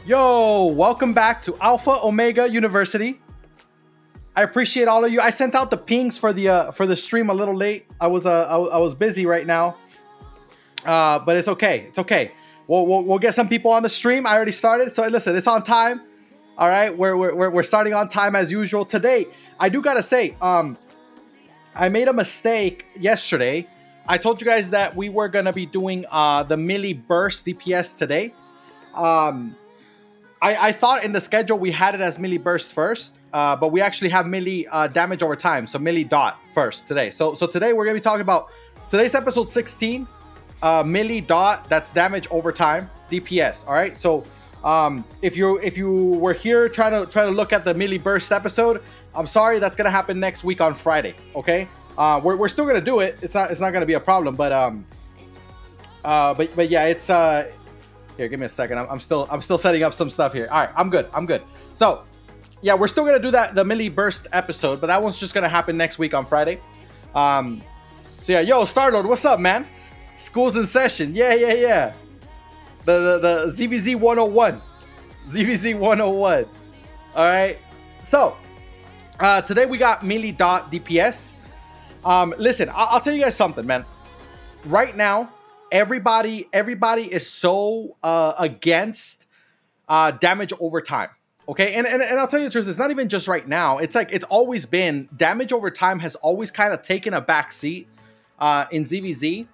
Yo, welcome back to Alpha Omega University. I appreciate all of you. I sent out the pings for the stream a little late. I was busy right now, but it's okay. It's okay. We'll get some people on the stream. I already started, so listen, it's on time. All right, we're starting on time as usual today. I do gotta say, I made a mistake yesterday. I told you guys that we were gonna be doing the melee burst DPS today. I thought in the schedule we had it as melee burst first, but we actually have melee damage over time, so melee dot first today. So today we're gonna be talking about today's episode 16, melee dot, that's damage over time DPS. All right, so if you were here trying to look at the melee burst episode, I'm sorry, that's gonna happen next week on Friday. Okay, we're still gonna do it. It's not gonna be a problem, but yeah, it's here, give me a second. I'm still setting up some stuff here. All right, I'm good. So, yeah, we're still gonna do the melee burst episode, but that one's just gonna happen next week on Friday. So yeah, yo, Starlord, what's up, man? School's in session. Yeah. The ZvZ 101, ZvZ 101. All right. So, today we got melee dot DPS. Listen, I'll tell you guys something, man. Right now, everybody is so against damage over time. Okay, and I'll tell you the truth, it's not even just right now. It's like it's always been, damage over time has always kind of taken a back seat in ZvZ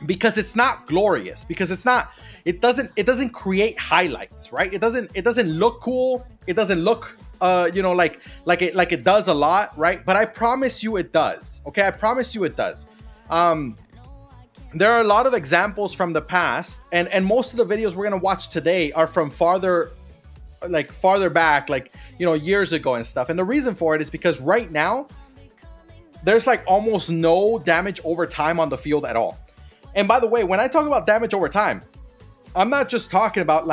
because it's not glorious, because it doesn't create highlights, right? It doesn't look cool. It doesn't look like it does a lot, right? But I promise you it does. Okay, I promise you it does. There are a lot of examples from the past, and most of the videos we're gonna watch today are from farther back, years ago and stuff. And the reason for it is because right now there's like almost no damage over time on the field at all. And by the way, when I talk about damage over time, I'm not just talking about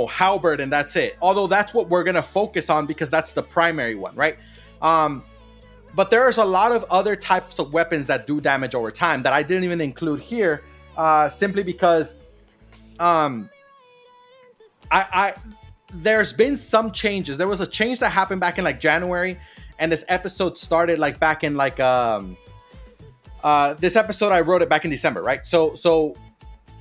halberd and that's it. Although that's what we're gonna focus on because that's the primary one, right? But there's a lot of other types of weapons that do damage over time that I didn't even include here, simply because there's been some changes. There was a change that happened back in January, and this episode started back in this episode I wrote it back in December, right? So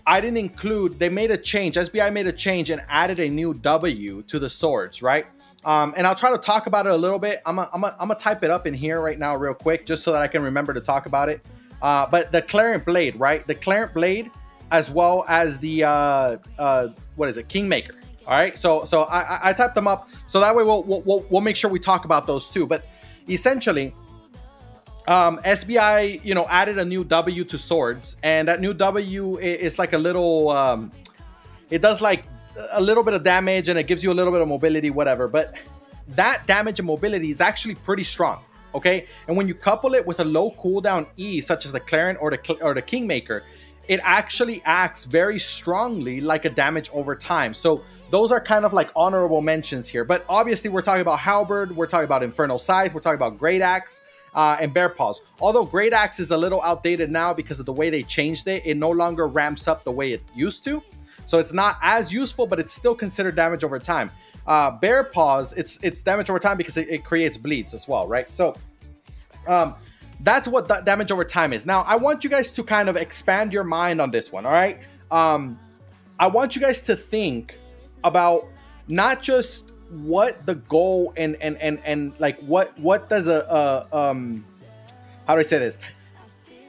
I didn't include, they made a change. SBI made a change and added a new W to the swords, right? And I'll try to talk about it a little bit. I'm gonna type it up in here right now real quick, just so that I can remember to talk about it. But the Clarent Blade, right? The Clarent Blade, as well as the what is it, Kingmaker. All right, so I typed them up so that way we'll make sure we talk about those too. But essentially, SBI added a new W to swords, and that new W is like a little it does like a little bit of damage and it gives you a little bit of mobility, whatever. But that damage and mobility is actually pretty strong. Okay, and when you couple it with a low cooldown E, such as the Clarent or the Kingmaker, it actually acts very strongly like a damage over time. So those are kind of like honorable mentions here. But obviously we're talking about Halberd, we're talking about Infernal Scythe, we're talking about Great Axe, and Bear Paws. Although Great Axe is a little outdated now because of the way they changed it. It no longer ramps up the way it used to. So it's not as useful, but it's still considered damage over time. Bear Paws, it's damage over time because it creates bleeds as well, right? So that's what that damage over time is. Now, I want you guys to kind of expand your mind on this one, all right? I want you guys to think about not just what the goal and like what does how do I say this?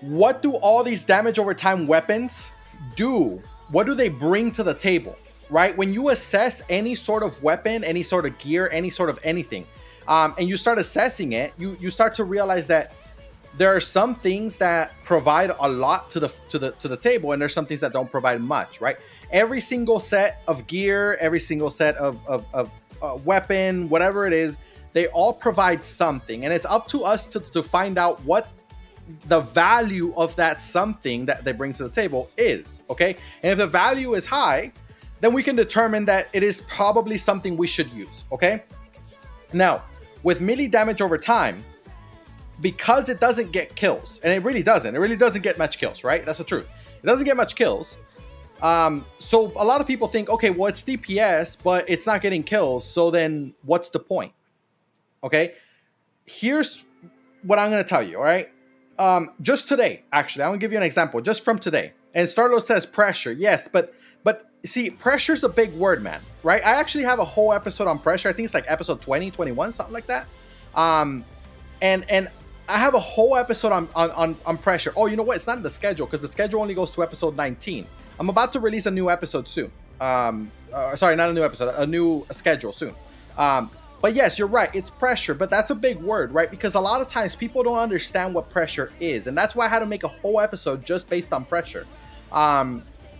What do all these damage over time weapons do? What do they bring to the table, right? When you assess any sort of weapon, any sort of gear, any sort of anything, and you start assessing it, you start to realize that there are some things that provide a lot to the table, and there's some things that don't provide much, right? Every single set of gear, every single set of weapon, whatever it is, they all provide something, and it's up to us to find out what the value of that something that they bring to the table is, okay? And if the value is high, then we can determine that it is probably something we should use, okay? Now, with melee damage over time, because it doesn't get kills, and it really doesn't get much kills, right? That's the truth. It doesn't get much kills. So a lot of people think, okay, well, it's DPS, but it's not getting kills. So then what's the point? Okay, here's what I'm going to tell you, all right? Just today, actually, I'm going to give you an example just from today. And Starlo says pressure. Yes, but see, pressure's a big word, man, right? I actually have a whole episode on pressure. I think it's like episode 20, 21, something like that. And I have a whole episode on pressure. Oh, you know what? It's not in the schedule because the schedule only goes to episode 19. I'm about to release a new episode soon. Sorry, not a new episode, a new schedule soon. But yes, you're right. It's pressure, but that's a big word, right? Because a lot of times people don't understand what pressure is. And that's why I had to make a whole episode just based on pressure.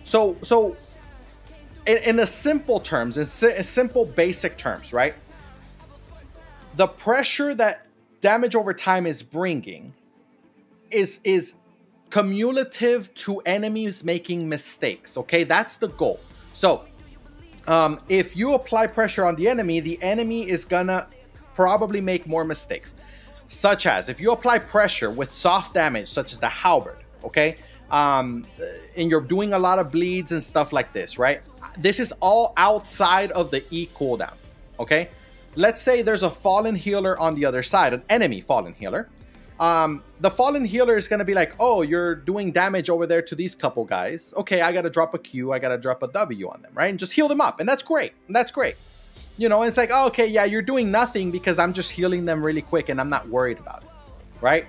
So in a simple terms, in simple basic terms, right? The pressure that damage over time is bringing is cumulative to enemies making mistakes. Okay, that's the goal. So if you apply pressure on the enemy is gonna probably make more mistakes, such as if you apply pressure with soft damage such as the halberd, okay, and you're doing a lot of bleeds and stuff like this, right? This is all outside of the E cooldown. Okay, let's say there's a fallen healer on the other side, an enemy fallen healer. The fallen healer is going to be like, oh, you're doing damage over there to these couple guys. Okay, I got to drop a Q, I got to drop a W on them, right? And just heal them up. And that's great. And that's great. You know, and it's like, oh, okay, yeah, you're doing nothing because I'm just healing them really quick and I'm not worried about it, right?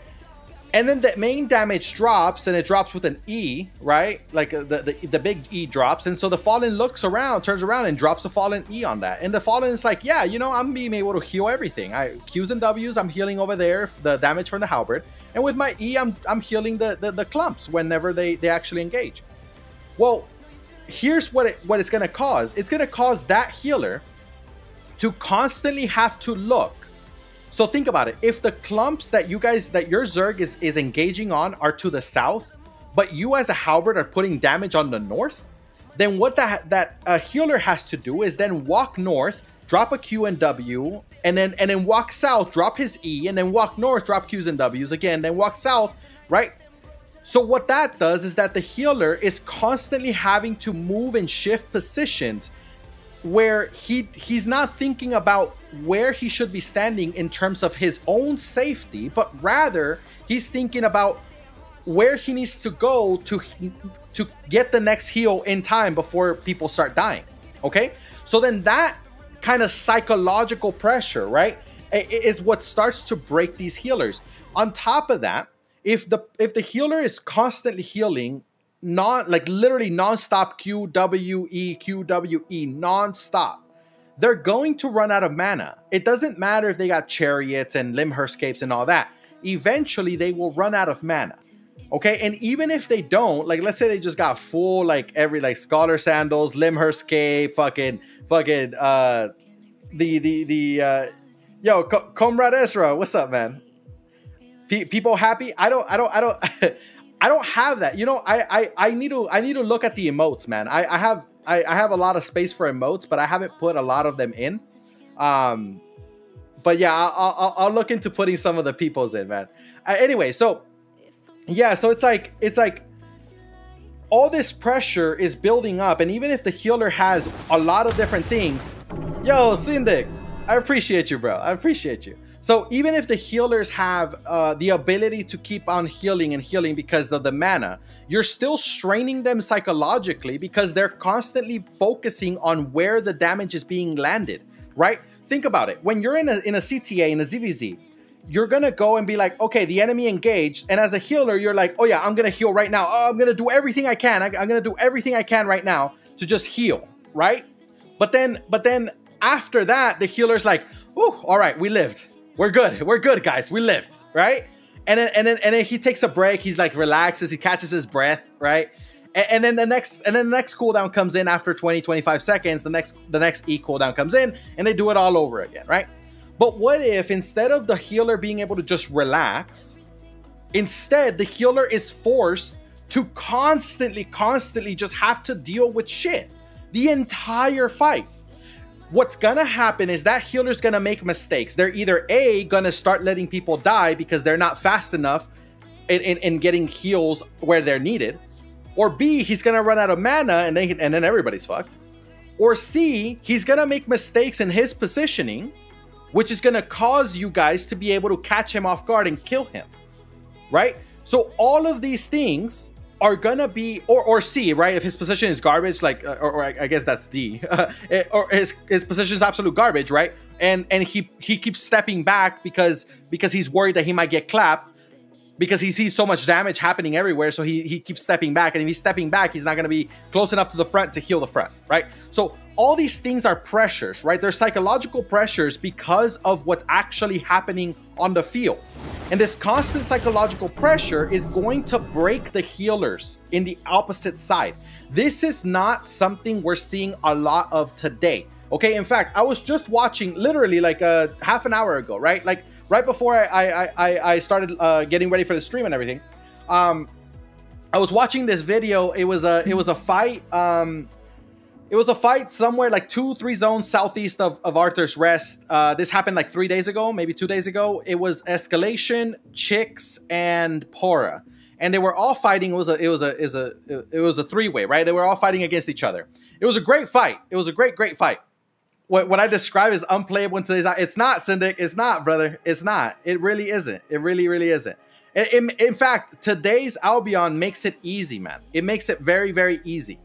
And then the main damage drops and it drops with an E, right? Like the big E drops. And so the fallen looks around, turns around and drops a fallen E on that. And the fallen is like, yeah, you know, I'm being able to heal everything. Qs and Ws, I'm healing over there, the damage from the halberd. And with my E, I'm healing the clumps whenever they actually engage. Well, here's what it's going to cause. It's going to cause that healer to constantly have to look. So think about it. If the clumps that your Zerg is engaging on are to the south, but you as a halberd are putting damage on the north, then what that healer has to do is then walk north, drop a Q and W, and then walk south, drop his E, and then walk north, drop Qs and Ws again, then walk south, right? So what that does is that the healer is constantly having to move and shift positions where he's not thinking about where he should be standing in terms of his own safety, but rather he's thinking about where he needs to go to get the next heal in time before people start dying. Okay, so then that kind of psychological pressure, right, is what starts to break these healers. On top of that, if the healer is constantly healing, literally non-stop QWE, non-stop, they're going to run out of mana. It doesn't matter if they got chariots and limherscapes and all that. Eventually, they will run out of mana. Okay, and even if they don't, like, let's say they just got full, scholar sandals, limherscape, yo, Comrade Ezra, what's up, man? People happy? I don't I don't have that. You know, I need to look at the emotes, man. I have a lot of space for emotes, but I haven't put a lot of them in. But yeah, I'll look into putting some of the people's in, man. Anyway, so yeah, so it's like all this pressure is building up, and even if the healer has a lot of different things, yo, Syndic, I appreciate you, bro. I appreciate you. So even if the healers have the ability to keep on healing and healing because of the mana, you're still straining them psychologically because they're constantly focusing on where the damage is being landed, right? Think about it. When you're in a CTA, in a ZvZ, you're going to go and be like, okay, the enemy engaged. And as a healer, you're like, oh yeah, I'm going to heal right now. Oh, I'm going to do everything I can. I'm going to do everything I can right now to just heal, right? But then after that, the healer's like, oh, all right, we lived. We're good, guys. We lived, right? And then he takes a break. He's like relaxes. He catches his breath, right? And then the next cooldown comes in after 20-25 seconds. The next E cooldown comes in, and they do it all over again, right? But what if instead of the healer being able to just relax, instead the healer is forced to constantly just have to deal with shit the entire fight? What's gonna happen is that healer's gonna make mistakes. They're either A, gonna start letting people die because they're not fast enough in getting heals where they're needed, Or B, he's gonna run out of mana and then everybody's fucked. Or C, he's gonna make mistakes in his positioning, which is gonna cause you guys to be able to catch him off guard and kill him, right? So all of these things are gonna be, or C, right? If his position is garbage, like, or I guess that's D, or his position is absolute garbage, right? And he keeps stepping back because he's worried that he might get clapped, because he sees so much damage happening everywhere, so he keeps stepping back. And if he's stepping back, he's not going to be close enough to the front to heal the front, right? So all these things are pressures, right? They're psychological pressures because of what's actually happening on the field. And this constant psychological pressure is going to break the healers in the opposite side. This is not something we're seeing a lot of today, okay? In fact, I was just watching literally like half an hour ago, right? Like, right before I started getting ready for the stream and everything, I was watching this video. It was a fight. It was a fight somewhere like 2-3 zones southeast of Arthur's Rest. This happened like 3 days ago, maybe 2 days ago. It was Escalation, Chicks, and Pora, and they were all fighting. It was a three-way, right? They were all fighting against each other. It was a great fight. It was a great fight. What I describe as unplayable in today's, it's not, Syndic. It's not, brother. It's not. It really isn't. It really isn't. In fact, today's Albion makes it easy, man. It makes it very easy,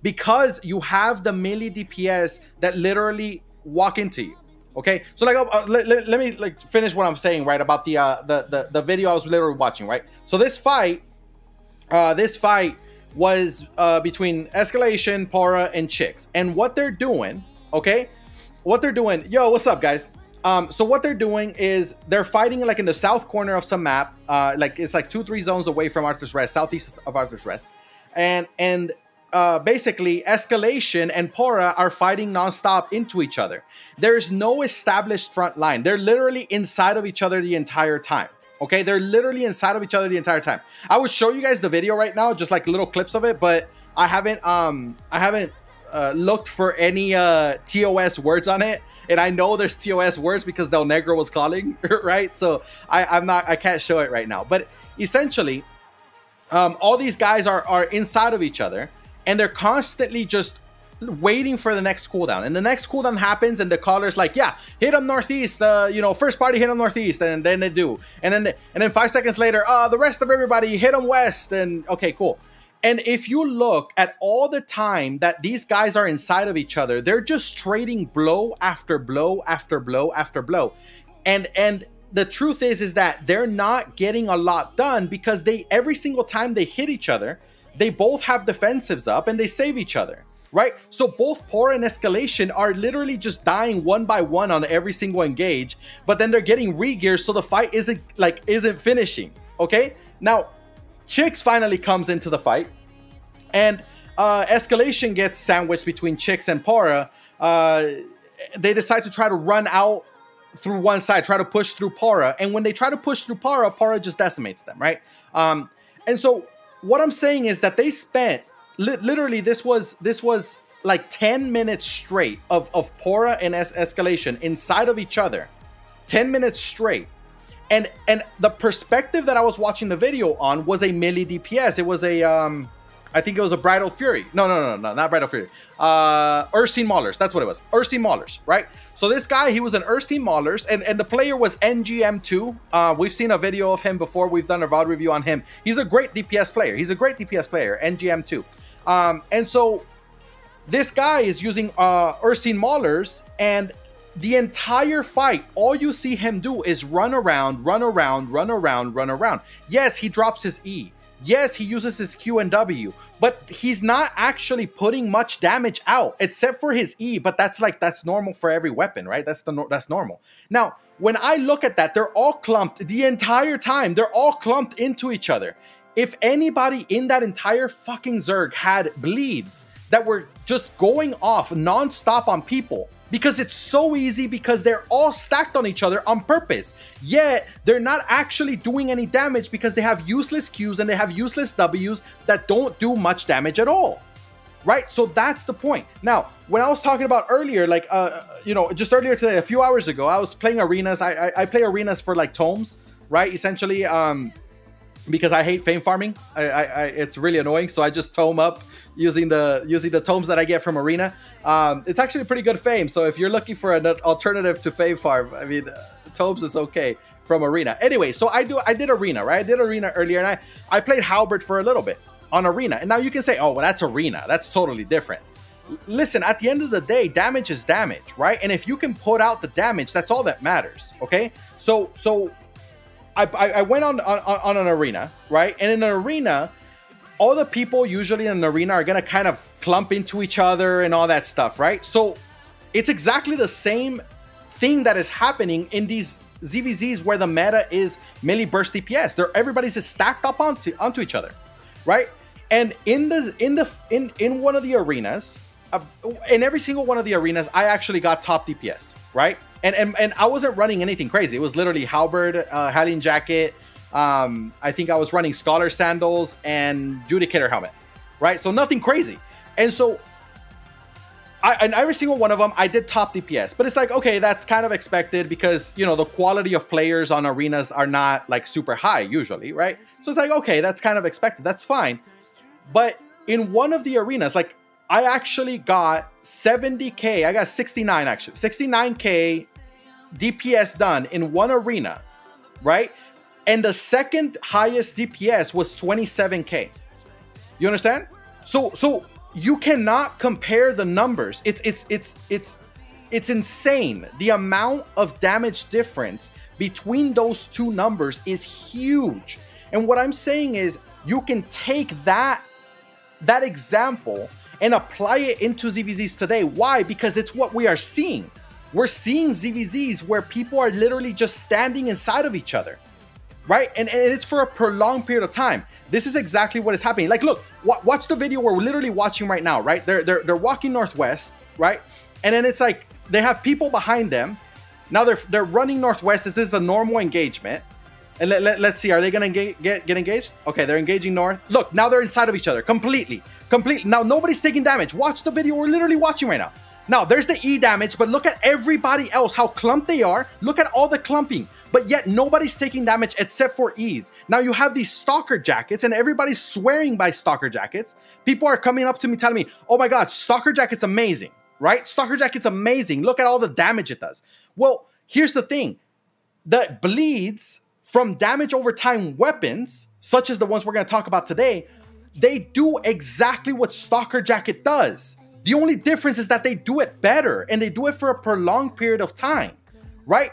because you have the melee DPS that literally walk into you. Okay, so like let me like finish what I'm saying, right, about the video I was literally watching, right? So this fight was between Escalation, Pora, and Chicks, and what they're doing. Okay, what they're doing, yo, what's up, guys? So what they're doing is they're fighting like in the south corner of some map, like it's like 2-3 zones away from Arthur's Rest, southeast of Arthur's Rest, and basically Escalation and Pora are fighting nonstop into each other. There's no established front line. They're literally inside of each other the entire time. Okay, they're literally inside of each other the entire time. I will show you guys the video right now, just like little clips of it, but I haven't looked for any TOS words on it, and I know there's TOS words because Del Negro was calling, right? So I can't show it right now, but essentially all these guys are inside of each other, and they're constantly just waiting for the next cooldown. And the next cooldown happens, and the caller's like, yeah, hit them northeast, first party hit them northeast, and then they do, and then 5 seconds later, the rest of everybody hit them west, and okay, cool. And if you look at all the time that these guys are inside of each other, they're just trading blow after blow after blow after blow. And the truth is that they're not getting a lot done, because every single time they hit each other, they both have defensives up and they save each other, right? So both Pora and Escalation are literally just dying one by one on every single engage, but then they're getting re-gear, so the fight isn't finishing, okay? Now, Chicks finally comes into the fight, and Escalation gets sandwiched between Chicks and Pora. They decide to try to run out through one side, try to push through Pora, and when they try to push through Pora, Pora just decimates them, right? And so what I'm saying is that they spent literally this was like 10 minutes straight of Pora and Escalation inside of each other, 10 minutes straight. And the perspective that I was watching the video on was a melee DPS. It was a I think it was a Bridal Fury. No, not Bridal Fury. Ursine Maulers. That's what it was. Ursine Maulers, right? So this guy, he was an Ursine Maulers, and the player was NGM2. We've seen a video of him before. We've done a VOD review on him. He's a great DPS player. NGM2. And so this guy is using Ursine Maulers, and the entire fight, all you see him do is run around. Yes, he drops his E. Yes, he uses his Q and W, but he's not actually putting much damage out, except for his E, but that's normal for every weapon, right? That's normal. Now, when I look at that, they're all clumped the entire time. They're all clumped into each other. If anybody in that entire fucking Zerg had bleeds that were just going off non-stop on people, because it's so easy, because they're all stacked on each other on purpose, yet they're not actually doing any damage because they have useless Qs and they have useless Ws that don't do much damage at all, right? So that's the point. Now, when I was talking about earlier, like, just earlier today, a few hours ago, I was playing arenas. I play arenas for like tomes, right? Essentially, because I hate fame farming. It's really annoying. So I just tome up using the tomes that I get from Arena. It's actually pretty good fame. So if you're looking for an alternative to fame farm, I mean, tomes is okay from Arena. Anyway, so I did Arena, right? I did Arena earlier, and I played Halberd for a little bit on Arena. And now you can say, oh, well, that's Arena. That's totally different. Listen, at the end of the day, damage is damage, right? And if you can put out the damage, that's all that matters, okay? So I went on an Arena, right? And in an Arena, all the people usually in an Arena are going to kind of clump into each other and all that stuff, right? So it's exactly the same thing that is happening in these ZvZs where the meta is melee burst DPS. Everybody's just stacked up onto each other, right? And in one of the arenas, in every single one of the arenas, I actually got top DPS, right? And I wasn't running anything crazy. It was literally Halberd, Hallian Jacket. I think I was running Scholar Sandals and Judicator Helmet, right? So nothing crazy. And so in every single one of them, I did top DPS. But it's like, okay, that's kind of expected because, you know, the quality of players on arenas are not like super high usually, right? So it's like, okay, that's kind of expected. That's fine. But in one of the arenas, like I actually got 70K. I got 69 actually. 69K DPS done in one arena, right? And the second highest DPS was 27K. You understand? So you cannot compare the numbers. It's insane. The amount of damage difference between those two numbers is huge. And what I'm saying is you can take that example and apply it into ZvZs today. Why? Because it's what we are seeing. We're seeing ZvZs where people are literally just standing inside of each other, right? And it's for a prolonged period of time. This is exactly what is happening. Like, look, watch the video we're literally watching right now, right? They're walking northwest, right? And then it's like they have people behind them. Now they're running northwest. This is a normal engagement. And let's see, are they gonna get engaged? Okay, they're engaging north. Look, now they're inside of each other completely. Now nobody's taking damage. Watch the video we're literally watching right now. Now there's the E damage, but look at everybody else, how clumped they are. Look at all the clumping, but yet nobody's taking damage except for E's. Now you have these stalker jackets and everybody's swearing by stalker jackets. People are coming up to me telling me, oh my God, stalker jacket's amazing, right? Stalker jacket's amazing. Look at all the damage it does. Well, here's the thing. The bleeds from damage over time weapons, such as the ones we're going to talk about today, they do exactly what Stalker Jacket does. The only difference is that they do it better and they do it for a prolonged period of time, right?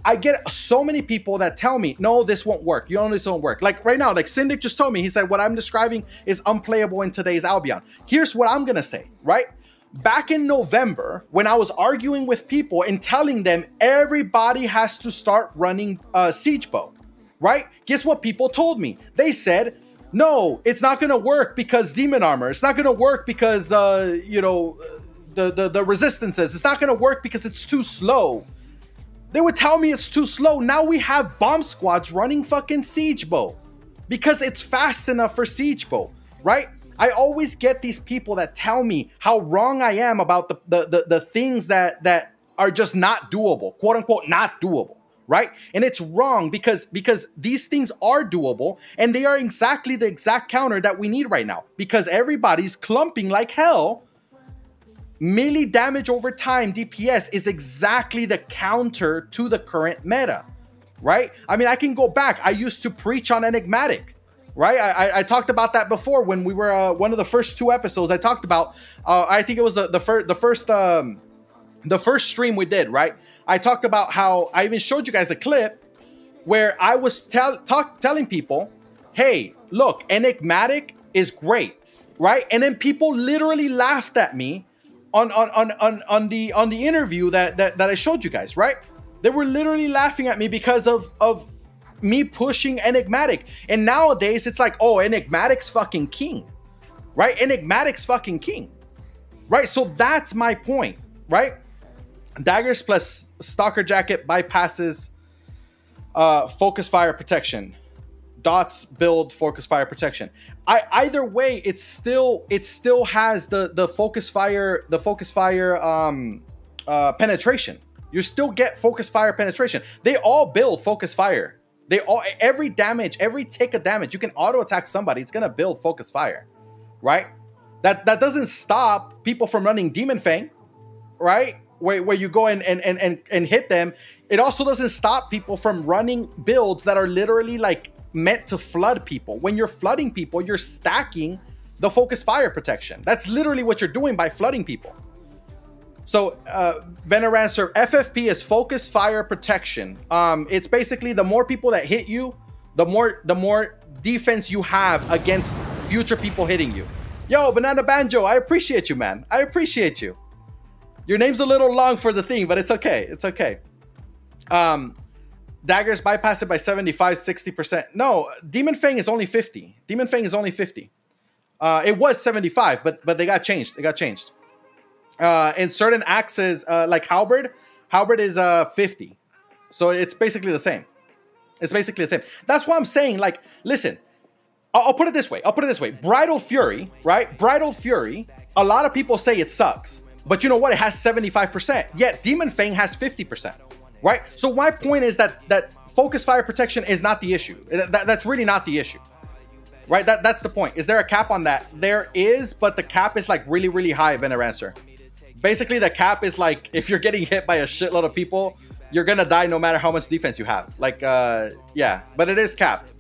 I get so many people that tell me, no, this won't work. This won't work. Like right now, like Syndic just told me, he said, what I'm describing is unplayable in today's Albion. Here's what I'm going to say, right? Back in November, when I was arguing with people and telling them everybody has to start running Siege Bow, right? Guess what people told me? They said, no, it's not going to work because demon armor. It's not going to work because, you know, the resistances. It's not going to work because it's too slow. They would tell me it's too slow. Now we have bomb squads running fucking Siege Bow because it's fast enough for Siege Bow, right? I always get these people that tell me how wrong I am about the things that are just not doable, quote unquote, not doable. Right? And it's wrong because these things are doable and they are exactly the exact counter that we need right now because everybody's clumping like hell. Melee damage over time DPS is exactly the counter to the current meta, right? I mean, I can go back. I used to preach on Enigmatic, right? I talked about that before when we were one of the first two episodes. I talked about, I think it was the first stream we did, right? I talked about how I even showed you guys a clip where I was telling people, hey, look, Enigmatic is great, right? And then people literally laughed at me on the interview that I showed you guys, right? They were literally laughing at me because of me pushing Enigmatic. And nowadays it's like, oh, Enigmatic's fucking king, right? Enigmatic's fucking king, right? So that's my point, right? Daggers plus Stalker Jacket bypasses focus fire protection. Dots build focus fire protection. Either way, it still has the focus fire penetration. You still get focus fire penetration. They all build focus fire They all, every damage, every tick of damage, you can auto attack somebody. It's gonna build focus fire, right? That doesn't stop people from running Demon Fang, right? Where you go and hit them. It also doesn't stop people from running builds that are literally like meant to flood people. When you're flooding people, you're stacking the focus fire protection. That's literally what you're doing by flooding people. So Venerancer, FFP is focus fire protection. It's basically the more people that hit you, the more defense you have against future people hitting you. Yo, Banana Banjo, I appreciate you, man. I appreciate you. Your name's a little long for the thing, but it's okay. It's okay. Daggers bypass it by 75, 60%. No, Demon Fang is only 50. Demon Fang is only 50. It was 75, but they got changed. It got changed. In certain axes, like Halberd is 50. So it's basically the same. It's basically the same. That's why I'm saying, like, listen, I'll put it this way. Bridal Fury, right? Bridal Fury, a lot of people say it sucks. But you know what? It has 75%. Yet Demon Fang has 50%, right? So my point is that focus fire protection is not the issue. That's really not the issue, right? That's the point. Is there a cap on that? There is, but the cap is like really, really high, Venerancer. Basically, the cap is like, if you're getting hit by a shitload of people, you're gonna die no matter how much defense you have. Like, yeah, but it is capped.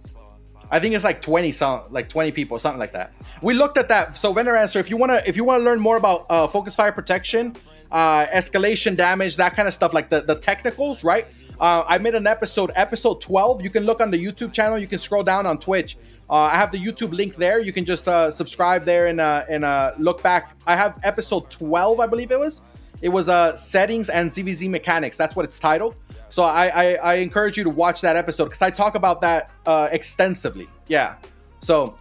I think it's like 20 people, something like that. We looked at that. So Venerancer, if you wanna learn more about focus fire protection, escalation damage, that kind of stuff, like the technicals, right? I made an episode 12. You can look on the YouTube channel. You can scroll down on Twitch. I have the YouTube link there. You can just subscribe there and look back. I have episode 12, I believe it was. It was settings and ZvZ mechanics. That's what it's titled. So I encourage you to watch that episode because I talk about that extensively. Yeah. So,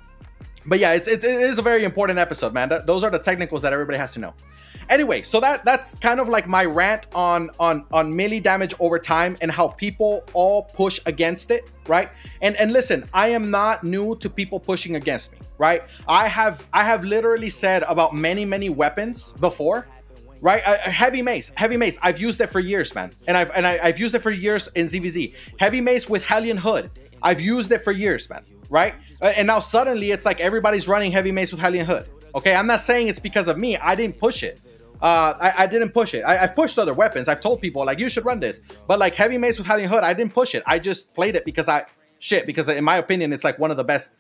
but yeah, it is a very important episode, man. Those are the technicals that everybody has to know. Anyway, so that's kind of like my rant on melee damage over time and how people all push against it, right? And listen, I am not new to people pushing against me, right? I have literally said about many weapons before, right? Heavy mace. I've used it for years, man, and I've used it for years in ZvZ. Heavy mace with Hellion Hood. I've used it for years, man, right? And now suddenly it's like everybody's running heavy mace with Hellion Hood. Okay, I'm not saying it's because of me. I didn't push it. I didn't push it. I've pushed other weapons. I've told people like, you should run this, but like heavy mace with Hellion Hood, I didn't push it. I just played it because because in my opinion, it's like one of the best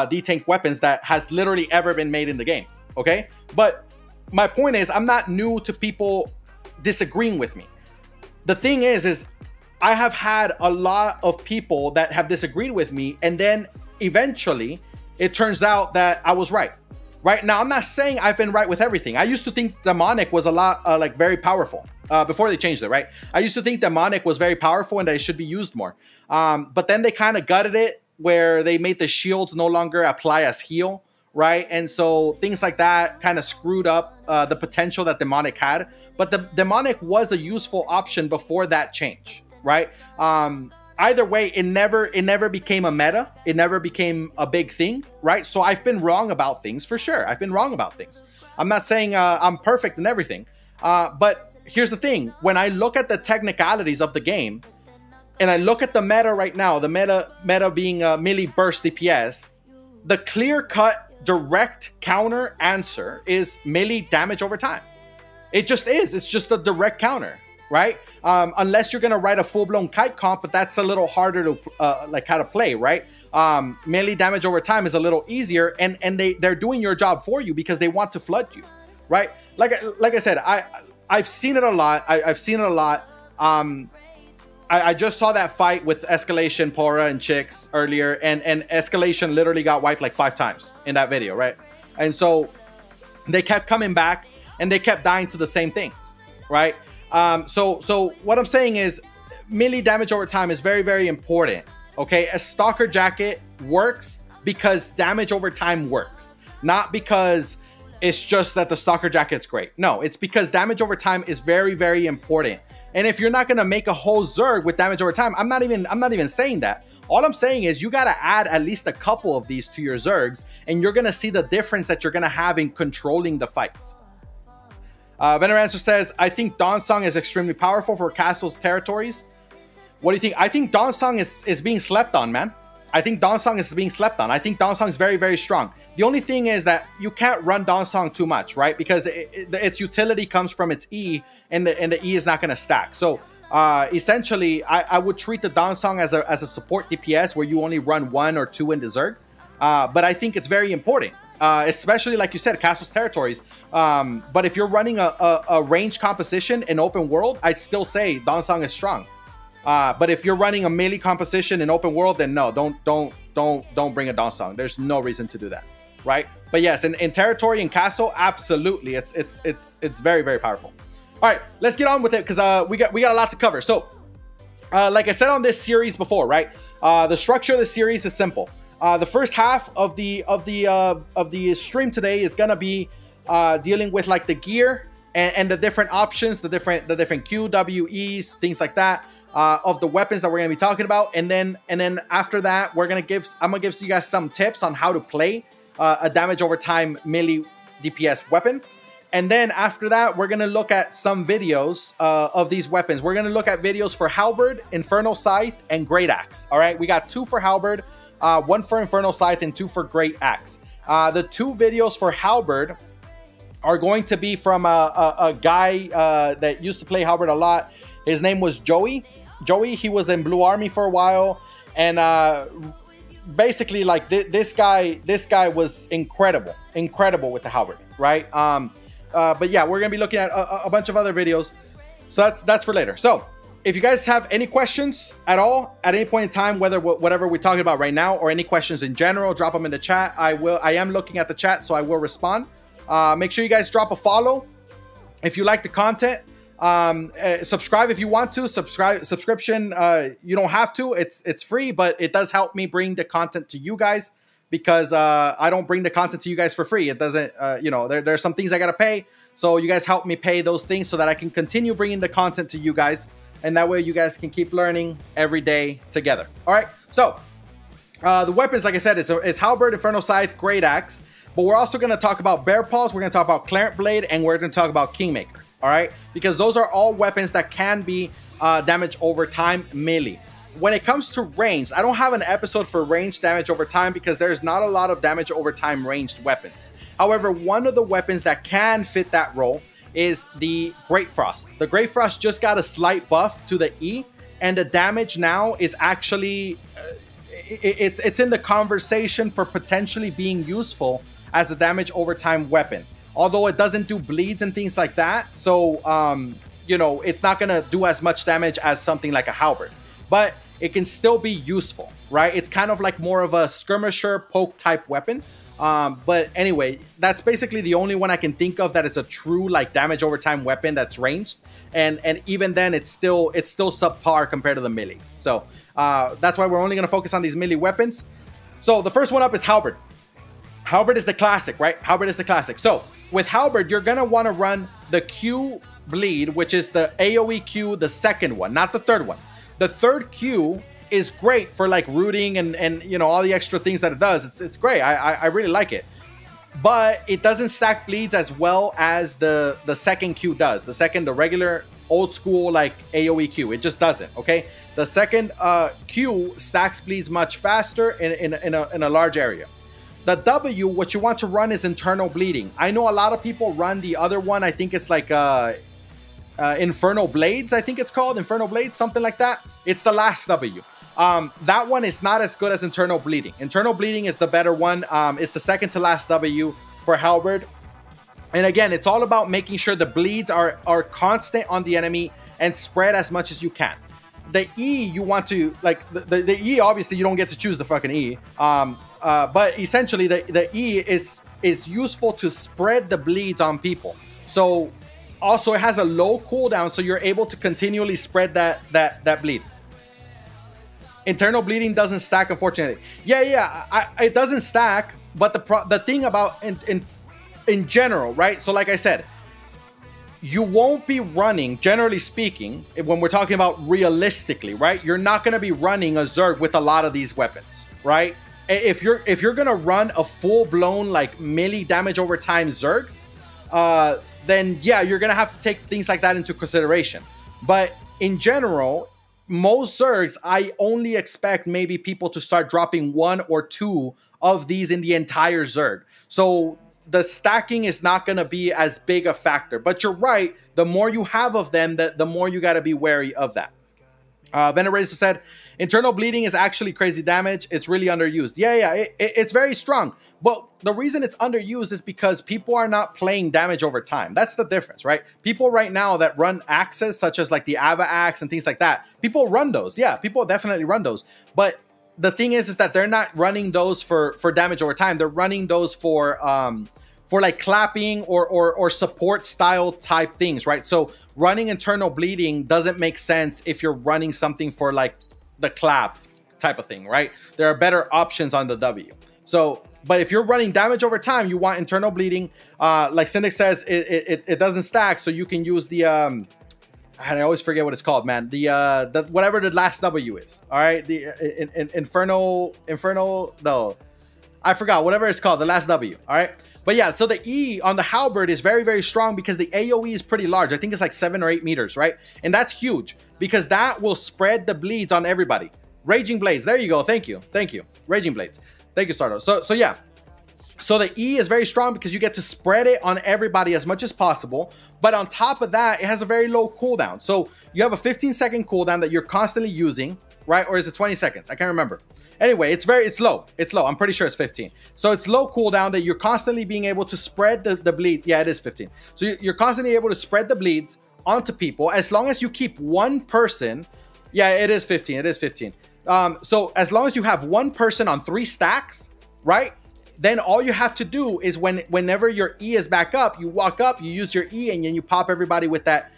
D-tank weapons that has literally ever been made in the game. Okay, but my point is, I'm not new to people disagreeing with me. The thing is I have had a lot of people that have disagreed with me, and then eventually it turns out that I was right. Right now, I'm not saying I've been right with everything. I used to think demonic was a lot like very powerful before they changed it, right? I used to think demonic was very powerful and that it should be used more. But then they kind of gutted it where they made the shields no longer apply as heal, right? And so things like that kind of screwed up the potential that demonic had. But the demonic was a useful option before that change, right? Either way, it never became a meta. It never became a big thing, right? So I've been wrong about things for sure. I've been wrong about things. I'm not saying I'm perfect in everything. But here's the thing. When I look at the technicalities of the game, and I look at the meta right now, the meta being melee burst DPS, the clear-cut direct counter answer is melee damage over time. It just is. It's just a direct counter, right? Unless you're gonna write a full-blown kite comp, but that's a little harder to like how to play, right? Melee damage over time is a little easier, and they're doing your job for you because they want to flood you, right? Like I said, I've seen it a lot. I've seen it a lot. I just saw that fight with Escalation, Pora, and Chicks earlier, and Escalation literally got wiped like 5 times in that video, right? And so they kept coming back, and they kept dying to the same things, right? So what I'm saying is melee damage over time is very, very important. Okay, a Stalker Jacket works because damage over time works, not because it's just that the Stalker Jacket's great. No, it's because damage over time is very, very important. And if you're not gonna make a whole Zerg with damage over time, I'm not even saying that. All I'm saying is you gotta add at least a couple of these to your Zergs, and you're gonna see the difference that you're gonna have in controlling the fights. Venerancer says, I think Dawn Song is extremely powerful for castles territories. What do you think? I think Donsong is being slept on, man. I think Donsong is being slept on. I think Donsong is very, very strong. The only thing is that you can't run Donsong too much, right? Because its utility comes from its E, and the E is not going to stack. So essentially, I would treat the Donsong as a support DPS where you only run 1 or 2 in the Zerg. But I think it's very important, especially like you said, Castle's territories. But if you're running a range composition in open world, I'd still say Donsong is strong. But if you're running a melee composition in open world, then no, don't bring a Donsong. There's no reason to do that, right? But yes, in territory and castle, absolutely, it's very, very powerful. All right, let's get on with it because we got a lot to cover. So, like I said on this series before, right? The structure of the series is simple. The first half of the stream today is gonna be dealing with like the gear and the different options, the different Q, W, E's, things like that. Of the weapons that we're going to be talking about, and then after that I'm gonna give you guys some tips on how to play a damage over time melee DPS weapon. And then after that, we're going to look at some videos of these weapons. We're going to look at videos for Halberd, Infernal Scythe, and Great Axe. All right, we got 2 for Halberd, 1 for Infernal Scythe, and 2 for Great Axe. The 2 videos for Halberd are going to be from a guy that used to play Halberd a lot. His name was Joey. He was in Blue Army for a while, and basically, like this guy was incredible with the Halberd, right? But yeah, we're gonna be looking at a bunch of other videos, so that's for later. So if you guys have any questions at all at any point in time, whatever we're talking about right now, or any questions in general, drop them in the chat. I am looking at the chat, so I will respond. Make sure you guys drop a follow if you like the content. Subscribe if you want to. Subscription, you don't have to. It's free, but it does help me bring the content to you guys, because I don't bring the content to you guys for free. It doesn't, there's some things I gotta pay, so you guys help me pay those things so that I can continue bringing the content to you guys, and that way you guys can keep learning every day together. All right, so the weapons, like I said, is Halberd, Infernal Scythe, Great Axe, but we're also going to talk about Bear Paws, we're going to talk about Clarent Blade, and we're going to talk about Kingmaker. All right, because those are all weapons that can be damage over time melee. When it comes to range, I don't have an episode for range damage over time because there's not a lot of damage over time ranged weapons. However, one of the weapons that can fit that role is the Great Frost. The Great Frost just got a slight buff to the E, and the damage now is actually it's in the conversation for potentially being useful as a damage over time weapon. Although it doesn't do bleeds and things like that, so it's not gonna do as much damage as something like a Halberd, but it can still be useful, right? It's kind of like more of a skirmisher poke type weapon. But anyway, that's basically the only one I can think of that is a true like damage over time weapon that's ranged, and even then it's still subpar compared to the melee. So that's why we're only gonna focus on these melee weapons. So the first one up is Halberd. Halberd is the classic, right? Halberd is the classic. So with Halberd, you're gonna want to run the Q bleed, which is the AoE Q, the second one, not the third one. The third Q is great for like rooting and all the extra things that it does. It's great. I really like it, but it doesn't stack bleeds as well as the second Q does. The regular old school like AoE Q, it just doesn't. Okay, the second Q stacks bleeds much faster in a large area. The W, what you want to run is internal bleeding. I know a lot of people run the other one. I think it's like Infernal Blades. I think it's called Infernal Blades, something like that. It's the last W. That one is not as good as Internal Bleeding. Internal Bleeding is the better one. It's the second to last W for Halberd. And again, it's all about making sure the bleeds are constant on the enemy and spread as much as you can. The E, you want to, like, the E, obviously, you don't get to choose the fucking E. But essentially, the E is useful to spread the bleeds on people. So, also, it has a low cooldown, so you're able to continually spread that bleed. Internal bleeding doesn't stack, unfortunately. It doesn't stack, but the thing about in general, right? So like I said, you won't be running, generally speaking, when we're talking about realistically, right? You're not going to be running a Zerg with a lot of these weapons, right? If you're going to run a full-blown like melee damage over time Zerg, then yeah, you're going to have to take things like that into consideration. But in general, most Zergs, I only expect maybe people to start dropping 1 or 2 of these in the entire Zerg. So the stacking is not going to be as big a factor. But you're right, the more you have of them, the more you got to be wary of that. Venerator said, internal bleeding is actually crazy damage. It's really underused. Yeah, it's very strong. But the reason it's underused is because people are not playing damage over time. That's the difference, right? People right now that run axes, such as like the Ava axe and things like that, people run those. Yeah, people definitely run those. But the thing is that they're not running those for damage over time. They're running those for like clapping or support style type things, right? So running internal bleeding doesn't make sense if you're running something for like the clap type of thing, right? There are better options on the W. So, but if you're running damage over time, you want internal bleeding. Like Syndic says, it doesn't stack, so you can use the I always forget what it's called, man. The whatever the last W is. All right, the infernal. No, I forgot whatever it's called. The last W. All right. But yeah, so the E on the halberd is very, very strong because the AoE is pretty large. I think it's like 7 or 8 meters, right? And that's huge because that will spread the bleeds on everybody. Raging Blades. There you go. Thank you. Thank you. Raging Blades. Thank you, Sardo. So yeah. So the E is very strong because you get to spread it on everybody as much as possible. But on top of that, it has a very low cooldown. So you have a 15-second cooldown that you're constantly using, right? Or is it 20 seconds? I can't remember. Anyway, it's low. It's low. I'm pretty sure it's 15. So it's low cooldown that you're constantly being able to spread the bleeds. Yeah, it is 15. So you're constantly able to spread the bleeds onto people as long as you keep one person. Yeah, it is 15. It is 15. So as long as you have one person on 3 stacks, right? Then all you have to do is whenever your E is back up, you walk up, you use your E, and then you pop everybody with that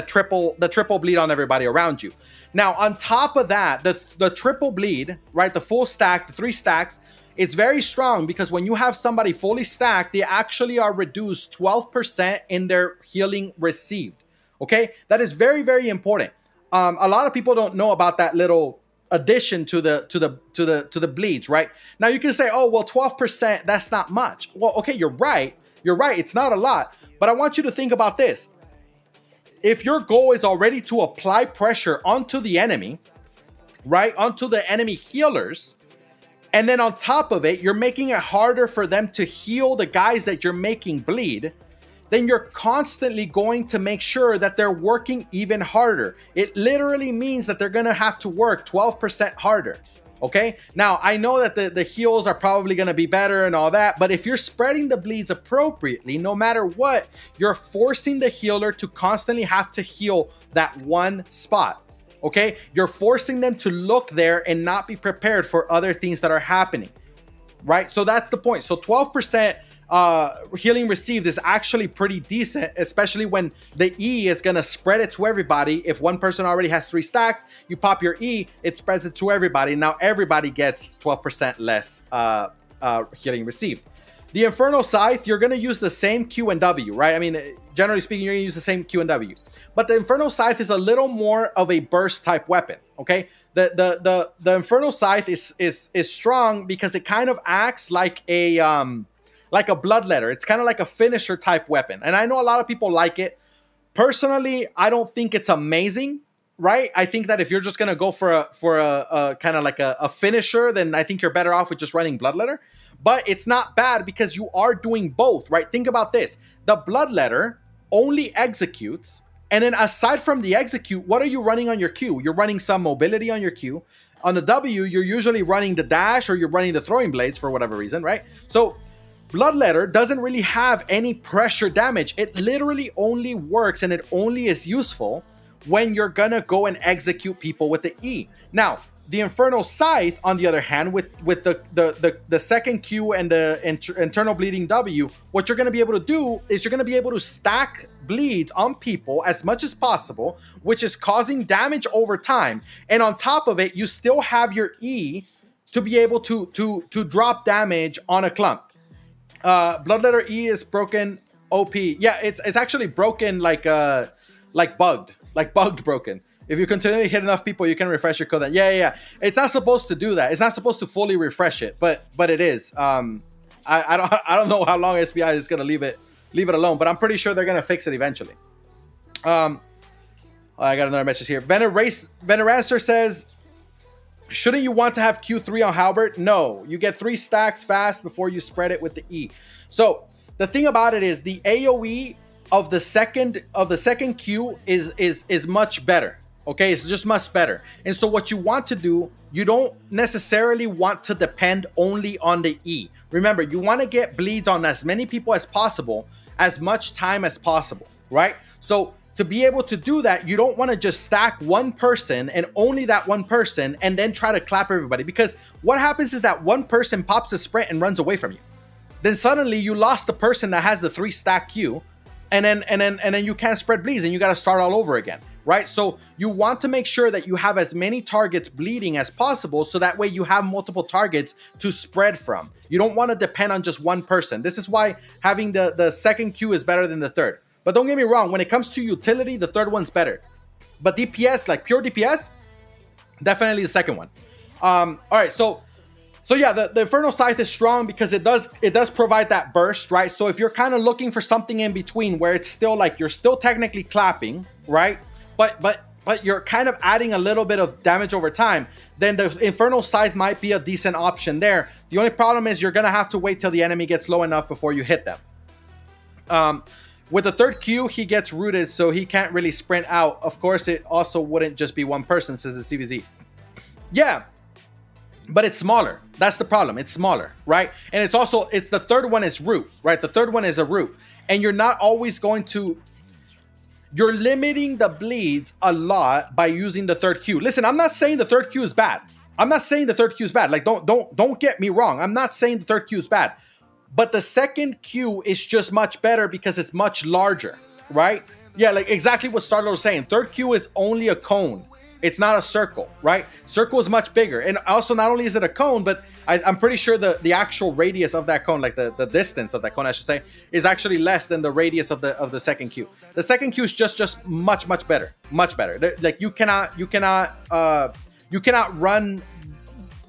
triple bleed on everybody around you. Now, on top of that, the triple bleed, right? The full stack, the 3 stacks, it's very strong because when you have somebody fully stacked, they actually are reduced 12% in their healing received. Okay, that is very, very important. A lot of people don't know about that little addition to the bleeds, right? Now you can say, oh well, 12%, that's not much. Well, okay, you're right, it's not a lot, but I want you to think about this. If your goal is already to apply pressure onto the enemy, right, onto the enemy healers, and then on top of it you're making it harder for them to heal the guys that you're making bleed, then you're constantly going to make sure that they're working even harder. It literally means that they're gonna have to work 12% harder, okay? Now, I know that the heals are probably gonna be better and all that, but if you're spreading the bleeds appropriately, no matter what, you're forcing the healer to constantly have to heal that one spot, okay? You're forcing them to look there and not be prepared for other things that are happening, right? So that's the point. So 12% healing received is actually pretty decent, especially when the E is gonna spread it to everybody. If one person already has 3 stacks, you pop your E, it spreads it to everybody. Now everybody gets 12% less healing received. The Infernal Scythe, you're gonna use the same Q and W, right? I mean, generally speaking, you're gonna use the same Q and W. But the Infernal Scythe is a little more of a burst type weapon, okay? The Infernal Scythe is strong because it kind of acts like a bloodletter. It's kind of like a finisher type weapon. And I know a lot of people like it. Personally, I don't think it's amazing, right? I think that if you're just going to go for a kind of like a finisher, then I think you're better off with just running bloodletter. But it's not bad because you are doing both, right? Think about this. The bloodletter only executes. And then aside from the execute, what are you running on your Q? You're running some mobility on your Q. On the W, you're usually running the dash or you're running the throwing blades for whatever reason, right? So Bloodletter doesn't really have any pressure damage. It literally only works and it only is useful when you're gonna go and execute people with the E. Now, the Infernal Scythe, on the other hand, with the second Q and the internal bleeding W, what you're gonna be able to do is you're gonna be able to stack bleeds on people as much as possible, which is causing damage over time. And on top of it, you still have your E to be able to drop damage on a clump. Bloodletter E is broken OP. Yeah, it's actually broken like bugged broken. If you continually hit enough people, you can refresh your cooldown. Yeah. It's not supposed to do that. It's not supposed to fully refresh it, but it is. I don't know how long SPI is gonna leave it alone, but I'm pretty sure they're gonna fix it eventually. I got another message here. Venerancer says, shouldn't you want to have Q3 on Halberd? No, you get 3 stacks fast before you spread it with the E. So the thing about it is the AoE of the second Q is much better. Okay, it's just much better. And so what you want to do, you don't necessarily want to depend only on the E. Remember, you want to get bleeds on as many people as possible, as much time as possible, right? So to be able to do that, you don't want to just stack one person and only that one person and then try to clap everybody, because what happens is that one person pops a sprint and runs away from you. Then suddenly you lost the person that has the 3 stack Q, and then you can't spread bleeds and you got to start all over again, right? So you want to make sure that you have as many targets bleeding as possible, so that way you have multiple targets to spread from. You don't want to depend on just one person. This is why having the second Q is better than the third. But don't get me wrong, when it comes to utility, the third one's better. But DPS, like pure DPS, definitely the second one. All right, so yeah, the Infernal Scythe is strong because it does provide that burst, right? So if you're kind of looking for something in between where it's still like you're still technically clapping, right? But you're kind of adding a little bit of damage over time, then the Infernal Scythe might be a decent option there. The only problem is you're gonna have to wait till the enemy gets low enough before you hit them. With the third Q, he gets rooted, so he can't really sprint out. Of course, it also wouldn't just be one person, says the CVZ. Yeah, but it's smaller. That's the problem. It's smaller, right? And it's the third one is root, right? The third one is a root. And you're not always going to... You're limiting the bleeds a lot by using the third Q. Listen, I'm not saying the third Q is bad. I'm not saying the third Q is bad. Like, don't get me wrong. I'm not saying the third Q is bad. But the second Q is just much better because it's much larger, right? Yeah, like exactly what Starlord was saying. Third Q is only a cone. It's not a circle, right? Circle is much bigger. And also, not only is it a cone, but I'm pretty sure the actual radius of that cone, like the distance of that cone, I should say, is actually less than the radius of the second Q. The second Q is just much better, much better. Like you cannot run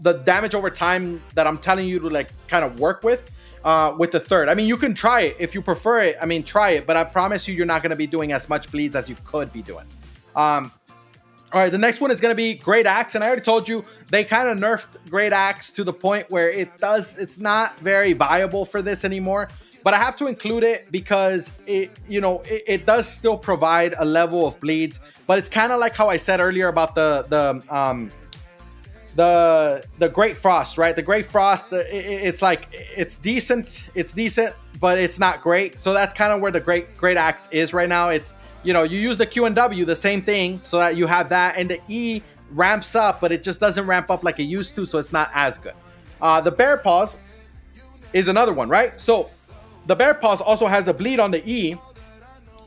the damage over time that I'm telling you to like kind of work with the third. I mean, you can try it if you prefer it. I mean, try it, but I promise you, you're not going to be doing as much bleeds as you could be doing. All right, the next one is going to be Great Axe, and I already told you they kind of nerfed Great Axe to the point where it's not very viable for this anymore. But I have to include it because it does still provide a level of bleeds, but it's kind of like how I said earlier about the Great Frost, right? The Great Frost, it's decent, but it's not great. So that's kind of where the Great Axe is right now. It's, you use the Q and W, the same thing, so that you have that, and the E ramps up, but it just doesn't ramp up like it used to, so it's not as good. The Bear Paws is another one, right? So the Bear Paws also has a bleed on the E.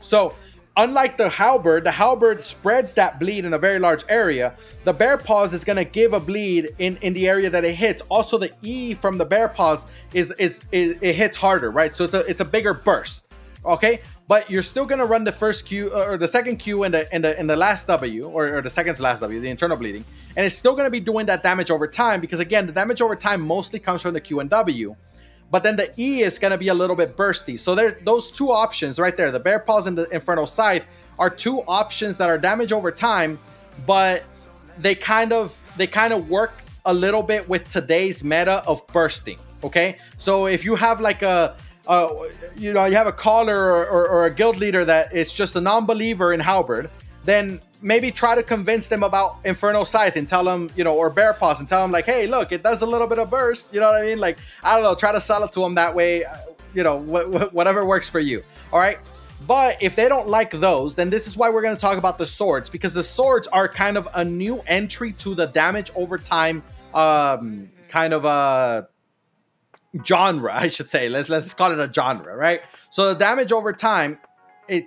So unlike the Halberd spreads that bleed in a very large area. The Bear Paws is going to give a bleed in the area that it hits. Also, the E from the Bear Paws it hits harder, right? So it's a bigger burst. Okay, but you're still gonna run the first Q or the second Q and the last W or the second to last W, the internal bleeding, and it's still gonna be doing that damage over time because again, the damage over time mostly comes from the Q and W, but then the E is gonna be a little bit bursty. So there, those two options right there, the Bear Paws and the Infernal Scythe, are two options that are damage over time, but they kind of work a little bit with today's meta of bursting. Okay, so if you have like you have a caller or a guild leader that is just a non-believer in Halberd, then maybe try to convince them about Infernal Scythe and tell them, or Bear Paws, and tell them like, hey, look, it does a little bit of burst. You know what I mean? Like, I don't know, try to sell it to them that way, whatever works for you. All right. But if they don't like those, then this is why we're going to talk about the swords, because the swords are kind of a new entry to the damage over time kind of genre, I should say. Let's call it a genre, right? So the damage over time,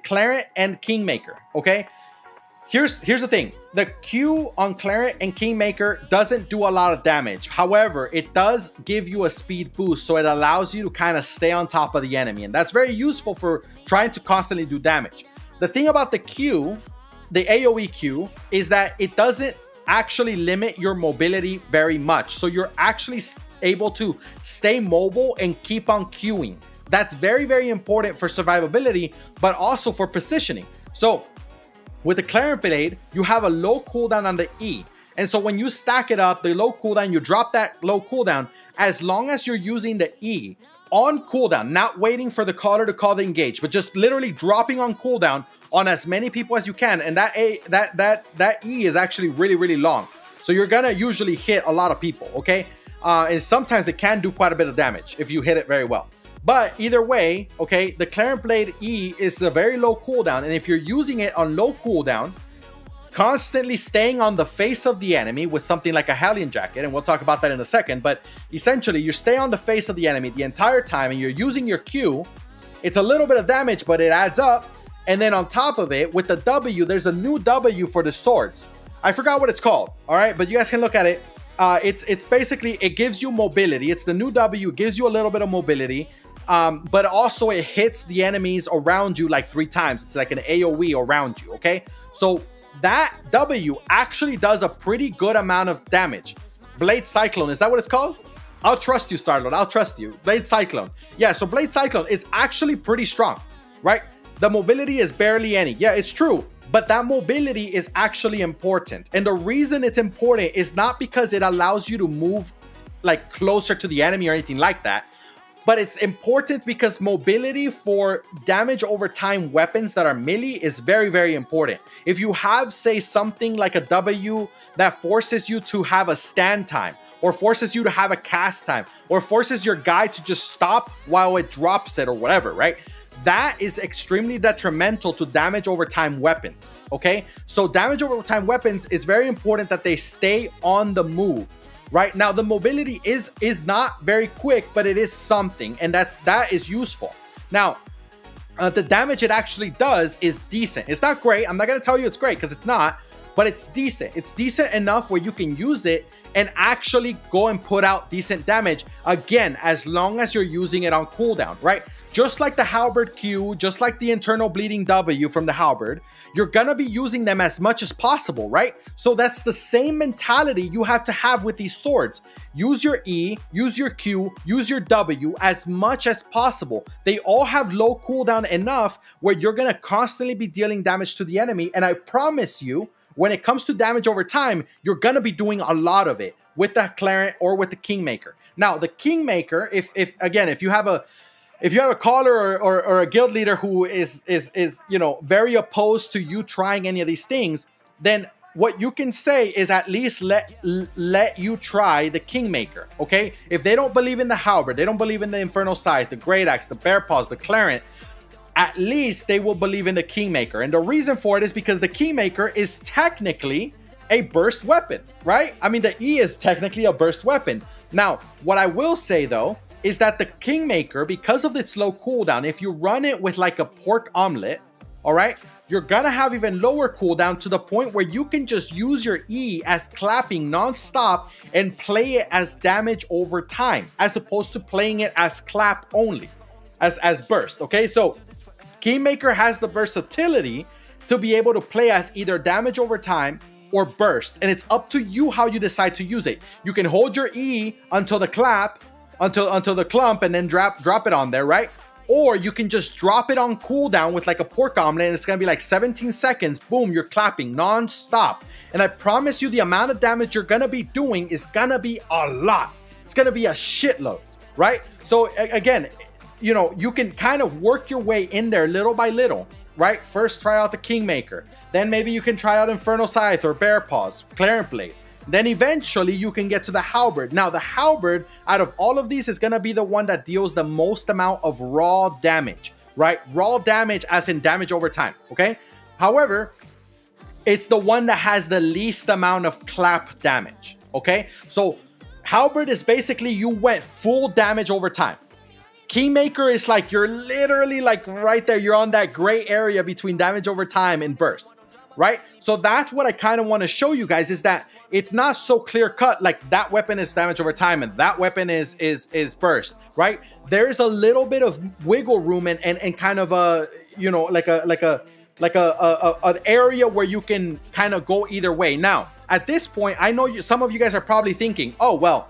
Claret and Kingmaker, okay? Here's the thing. The Q on Claret and Kingmaker doesn't do a lot of damage. However, it does give you a speed boost, so it allows you to kind of stay on top of the enemy, and that's very useful for trying to constantly do damage. The thing about the Q, the AoE Q, is that it doesn't actually limit your mobility very much. So you're actually able to stay mobile and keep on queuing. That's very, very important for survivability, but also for positioning. So With the Clarent Blade, you have a low cooldown on the E. And so when you stack it up, the low cooldown, you drop that low cooldown, as long as you're using the E on cooldown, not waiting for the caller to call the engage, but just literally dropping on cooldown on as many people as you can. And that E is actually really, really long. So you're gonna usually hit a lot of people, okay? And sometimes it can do quite a bit of damage if you hit it very well. But either way, okay, the Clarent Blade E is a very low cooldown. And if you're using it on low cooldown, constantly staying on the face of the enemy with something like a Hellion Jacket, and we'll talk about that in a second, but essentially you stay on the face of the enemy the entire time and you're using your Q, it's a little bit of damage, but it adds up. And then on top of it, with the W, there's a new W for the swords. I forgot what it's called, all right? But you guys can look at it. It's basically, it gives you mobility. It's the new W, gives you a little bit of mobility, but also it hits the enemies around you like 3 times. It's like an AoE around you, okay? So that W actually does a pretty good amount of damage. Blade Cyclone, is that what it's called? I'll trust you, Starlord. I'll trust you. Blade Cyclone. Yeah, so Blade Cyclone, it's actually pretty strong, right? The mobility is barely any. Yeah, it's true. But that mobility is actually important. And the reason it's important is not because it allows you to move like closer to the enemy or anything like that. But it's important because mobility for damage over time weapons that are melee is very, very important. If you have, say, something like a W that forces you to have a stand time, or forces you to have a cast time, or forces your guy to just stop while it drops it or whatever, right? That is extremely detrimental to damage over time weapons, okay? So damage over time weapons is very important that they stay on the move. Right now, the mobility is not very quick, but it is something, and that is useful. Now, the damage it actually does is decent. It's not great. I'm not going to tell you it's great because it's not, but it's decent. It's decent enough where you can use it and actually go and put out decent damage, again, as long as you're using it on cooldown, right? Just like the Halberd Q, just like the internal bleeding W from the Halberd, you're gonna be using them as much as possible, right? So that's the same mentality you have to have with these swords. Use your E, use your Q, use your W as much as possible. They all have low cooldown enough where you're gonna constantly be dealing damage to the enemy, and I promise you, when it comes to damage over time, you're gonna be doing a lot of it with the Clarent or with the Kingmaker. Now, the Kingmaker, if you have a caller or a guild leader who is you know, very opposed to you trying any of these things, then what you can say is at least let you try the Kingmaker, okay? If they don't believe in the Halberd, they don't believe in the Infernal Scythe, the Great Axe, the Bear Paws, the Clarent, at least they will believe in the Kingmaker. And the reason for it is because the Kingmaker is technically a burst weapon, right? I mean, the E is technically a burst weapon. Now, what I will say though, is that the Kingmaker, because of its low cooldown, if you run it with like a pork omelet, all right, you're gonna have even lower cooldown to the point where you can just use your E as clapping non-stop and play it as damage over time, as opposed to playing it as clap only, as burst, okay? So Kingmaker has the versatility to be able to play as either damage over time or burst, and it's up to you how you decide to use it. You can hold your E until the clap, until the clump, and then drop it on there, right? Or you can just drop it on cooldown with like a pork omelet, and it's gonna be like 17 seconds, boom, you're clapping non-stop. And I promise you the amount of damage you're gonna be doing is gonna be a lot. It's gonna be a shitload, right? So again, you know, you can kind of work your way in there little by little, right? First try out the Kingmaker, then maybe you can try out Infernal Scythe or Bear Paws, Clarent Blade. Then eventually you can get to the Halberd. Now the Halberd, out of all of these, is gonna be the one that deals the most amount of raw damage, right? Raw damage as in damage over time, okay? However, it's the one that has the least amount of clap damage, okay? So Halberd is basically you went full damage over time. Kingmaker is like you're literally like right there. You're on that gray area between damage over time and burst, right? So that's what I kind of want to show you guys, is that it's not so clear cut like that weapon is damage over time and that weapon is burst, right? There's a little bit of wiggle room and kind of a, you know, like an area where you can kind of go either way. Now, at this point, I know some of you guys are probably thinking, oh, well,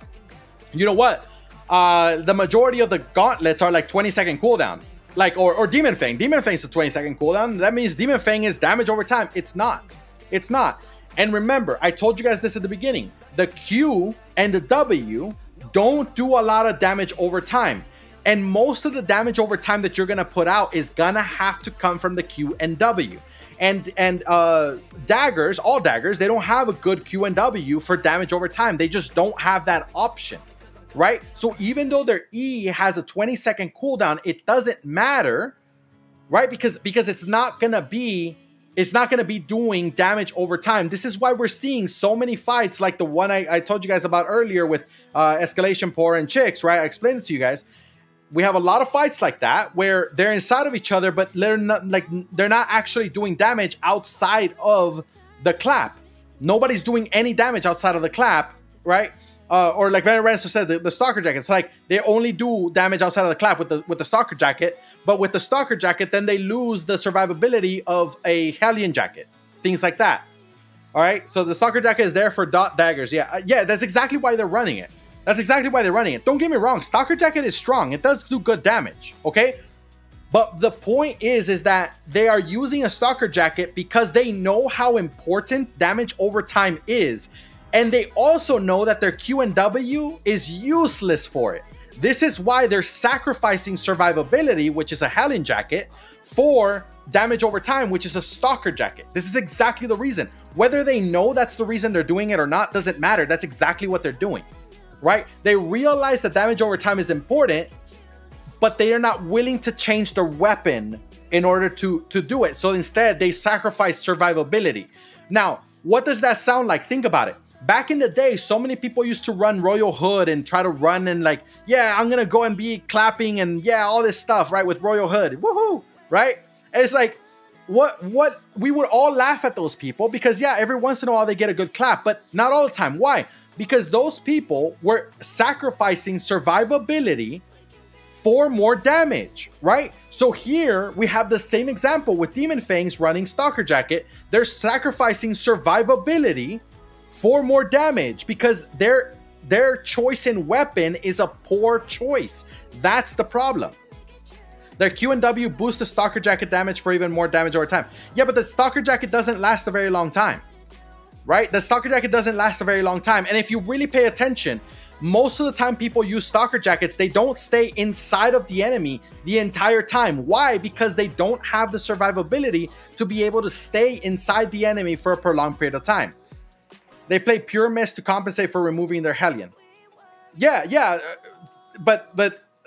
you know what? The majority of the gauntlets are like 20-second cooldown. Like, or Demon Fang. Demon Fang's a 20-second cooldown. That means Demon Fang is damage over time. It's not. It's not. And remember, I told you guys this at the beginning. The Q and the W don't do a lot of damage over time. And most of the damage over time that you're going to put out is going to have to come from the Q and W. And daggers, all daggers, they don't have a good Q and W for damage over time. They just don't have that option, right? So even though their E has a 20-second cooldown, it doesn't matter, right? Because it's not going to be doing damage over time. This is why we're seeing so many fights like the one I told you guys about earlier with Escalation Pour and Chicks, right? I explained it to you guys. We have a lot of fights like that where they're inside of each other, but they're not actually doing damage outside of the clap. Nobody's doing any damage outside of the clap, right? Or like Van Ransom said, the Stalker Jacket. It's like they only do damage outside of the clap with the Stalker Jacket, but with the Stalker Jacket, then they lose the survivability of a Hellion Jacket, things like that. All right, so the Stalker Jacket is there for DoT daggers. Yeah, that's exactly why they're running it. That's exactly why they're running it. Don't get me wrong, Stalker Jacket is strong. It does do good damage, okay? But the point is that they are using a Stalker Jacket because they know how important damage over time is. And they also know that their Q and W is useless for it. This is why they're sacrificing survivability, which is a Hellion Jacket, for damage over time, which is a Stalker Jacket. This is exactly the reason. Whether they know that's the reason they're doing it or not doesn't matter. That's exactly what they're doing. Right? They realize that damage over time is important, but they are not willing to change their weapon in order to do it. So instead, they sacrifice survivability. Now, what does that sound like? Think about it. Back in the day, so many people used to run Royal Hood and try to run and like, yeah, I'm going to go and be clapping and yeah, all this stuff, right? With Royal Hood. Woohoo! Right? And it's like, what we would all laugh at those people because yeah, every once in a while they get a good clap, but not all the time. Why? Because those people were sacrificing survivability for more damage, right? So here we have the same example with Demon Fangs running Stalker Jacket. They're sacrificing survivability for more damage because their choice in weapon is a poor choice. That's the problem. Their Q and W boost the Stalker Jacket damage for even more damage over time. Yeah, but the Stalker Jacket doesn't last a very long time. Right? The Stalker Jacket doesn't last a very long time. And if you really pay attention, most of the time people use Stalker Jackets, they don't stay inside of the enemy the entire time. Why? Because they don't have the survivability to be able to stay inside the enemy for a prolonged period of time. They play Pure Mist to compensate for removing their Hellion. Yeah, but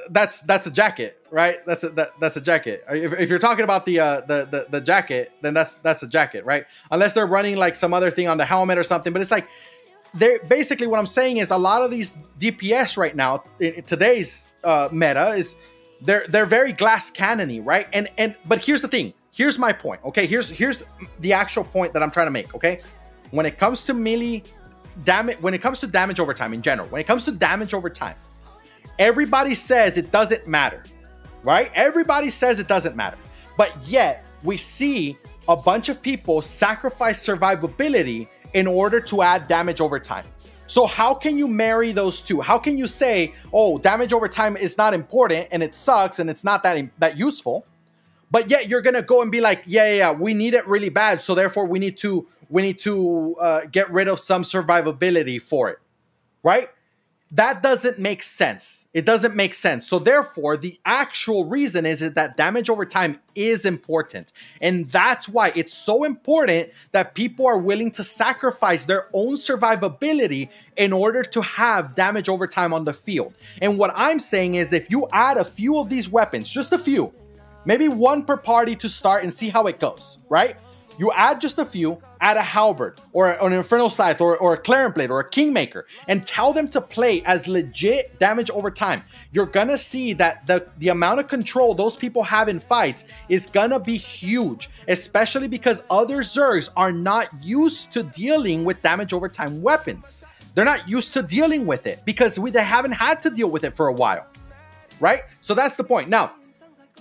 that's a jacket, right? That's a jacket. If you're talking about the jacket, then that's a jacket, right? Unless they're running like some other thing on the helmet or something. But it's like they're basically what I'm saying is a lot of these DPS right now in today's meta is they're very glass cannony, right? And but here's the thing. Here's my point. Okay, here's the actual point that I'm trying to make. Okay, when it comes to melee damage, when it comes to damage over time in general, when it comes to damage over time. Everybody says it doesn't matter, right? Everybody says it doesn't matter. But yet, we see a bunch of people sacrifice survivability in order to add damage over time. So how can you marry those two? How can you say, oh, damage over time is not important and it sucks and it's not that useful, but yet you're going to go and be like, yeah, we need it really bad, so therefore we need to get rid of some survivability for it, right? That doesn't make sense. It doesn't make sense. So therefore, the actual reason is that damage over time is important. And that's why it's so important that people are willing to sacrifice their own survivability in order to have damage over time on the field. And what I'm saying is if you add a few of these weapons, just a few, maybe one per party to start and see how it goes, right? You add just a few, add a halberd or an infernal scythe or a clarion blade or a kingmaker and tell them to play as legit damage over time. You're gonna see that the amount of control those people have in fights is gonna be huge, especially because other Zergs are not used to dealing with damage over time weapons. They're not used to dealing with it because they haven't had to deal with it for a while, right? So that's the point. Now,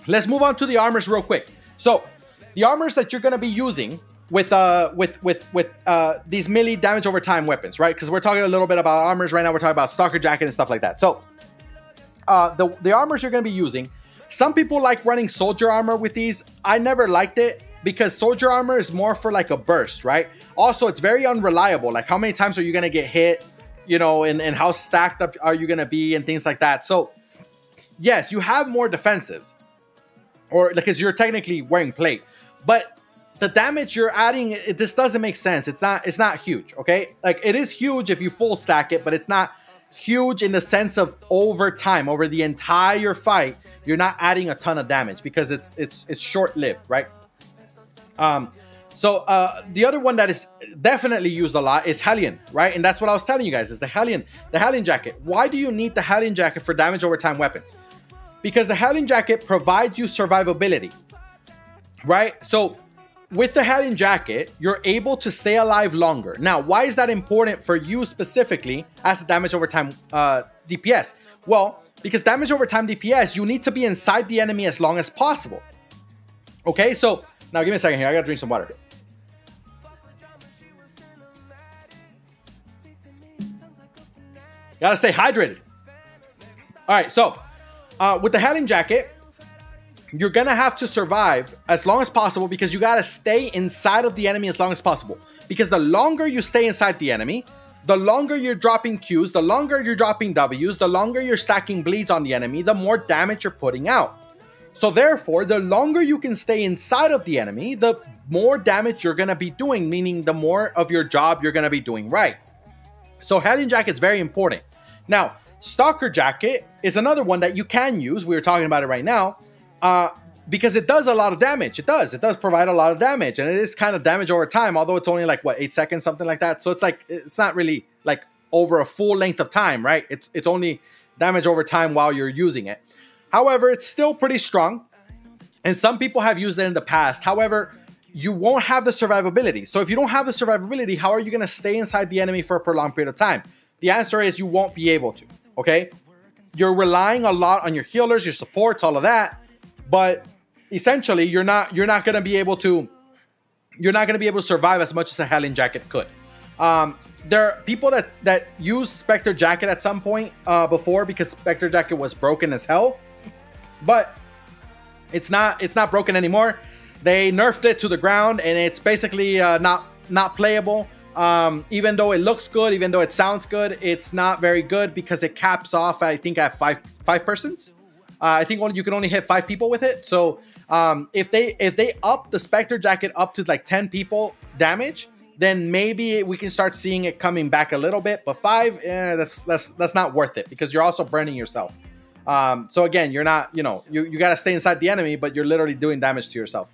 let's move on to the armors real quick. So the armors that you're going to be using with these melee damage over time weapons, right? Because we're talking a little bit about armors right now. We're talking about Stalker Jacket and stuff like that. So the armors you're going to be using Some people like running soldier armor with these. I never liked it because soldier armor is more for like a burst, right? Also, it's very unreliable. Like, how many times are you going to get hit, you know, and how stacked up are you going to be and things like that. So yes, you have more defensives, or because you're technically wearing plate, but the damage you're adding, this doesn't make sense. It's not huge. Okay. Like, it is huge if you full stack it, but it's not huge in the sense of over time, over the entire fight, you're not adding a ton of damage because it's short-lived, right? The other one that is definitely used a lot is Hellion, right? And that's what I was telling you guys, is the Hellion jacket. Why do you need the Hellion jacket for damage over time weapons? Because the Hellion jacket provides you survivability, right? So with the Hellion jacket, you're able to stay alive longer. Now, why is that important for you specifically as a damage over time DPS? Well, because damage over time DPS, you need to be inside the enemy as long as possible. Okay, so now give me a second here. I gotta drink some water. Gotta stay hydrated. All right, so with the Hellion jacket, you're gonna have to survive as long as possible because you gotta stay inside of the enemy as long as possible. Because the longer you stay inside the enemy, the longer you're dropping Qs, the longer you're dropping Ws, the longer you're stacking bleeds on the enemy, the more damage you're putting out. So therefore, the longer you can stay inside of the enemy, the more damage you're gonna be doing, meaning the more of your job you're gonna be doing right. So Hellion jacket is very important. Now, Stalker jacket is another one that you can use. We were talking about it right now. Because it does a lot of damage. It does provide a lot of damage, and it is kind of damage over time, although it's only like, what, 8 seconds, something like that. So it's like, it's not really like over a full length of time, right? It's only damage over time while you're using it. However, it's still pretty strong, and some people have used it in the past. However, you won't have the survivability. So if you don't have the survivability, how are you going to stay inside the enemy for a prolonged period of time? The answer is you won't be able to, okay? You're relying a lot on your healers, your supports, all of that. But essentially, you're not going to be able to survive as much as a Hellion jacket could. There are people that used Spectre jacket at some point before, because Spectre jacket was broken as hell, but it's not broken anymore. They nerfed it to the ground, and it's basically not playable. Even though it looks good, even though it sounds good, it's not very good because it caps off, I think, at five persons. I think you can only hit 5 people with it. So if they up the Spectre jacket up to like 10 people damage, then maybe we can start seeing it coming back a little bit. But 5, that's not worth it because you're also burning yourself. So again, you're not, you got to stay inside the enemy, but you're literally doing damage to yourself.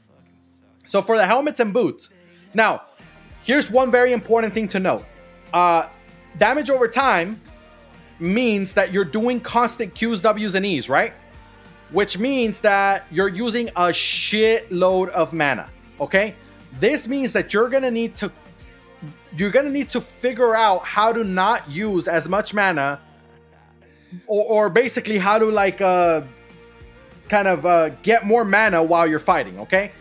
So for the helmets and boots, now here's one very important thing to note. Damage over time means that you're doing constant Qs, Ws, and Es, right? Which means that you're using a shitload of mana, okay? This means that you're gonna need to figure out how to not use as much mana, or basically how to like get more mana while you're fighting, okay?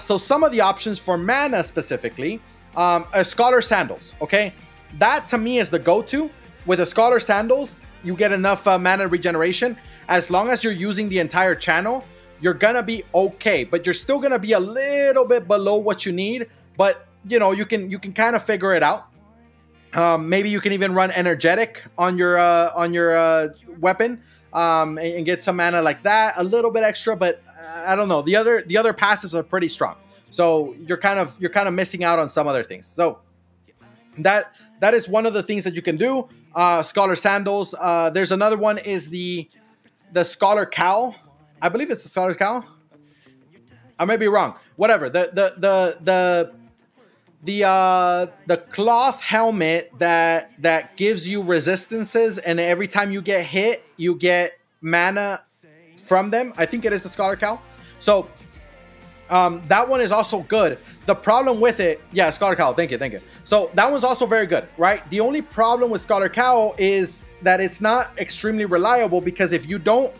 So some of the options for mana specifically, are Scholar Sandals, okay? That to me is the go-to. With a Scholar Sandals, you get enough mana regeneration. As long as you're using the entire channel, you're gonna be okay, but you're still gonna be a little bit below what you need. But you can kind of figure it out. Maybe you can even run energetic on your weapon and get some mana like that, a little bit extra. But I don't know. The other passives are pretty strong, so you're kind of missing out on some other things. So that is one of the things that you can do. Scholar Sandals. There's another one, is the Scholar Cowl. I believe it's the Scholar Cowl. I may be wrong. Whatever. The cloth helmet that gives you resistances, and every time you get hit, you get mana from them. I think it is the Scholar Cowl. So that one is also good. The problem with it, yeah, Scholar Cowl. Thank you. So that one's also very good, right? The only problem with Scholar Cowl is that it's not extremely reliable, because if you don't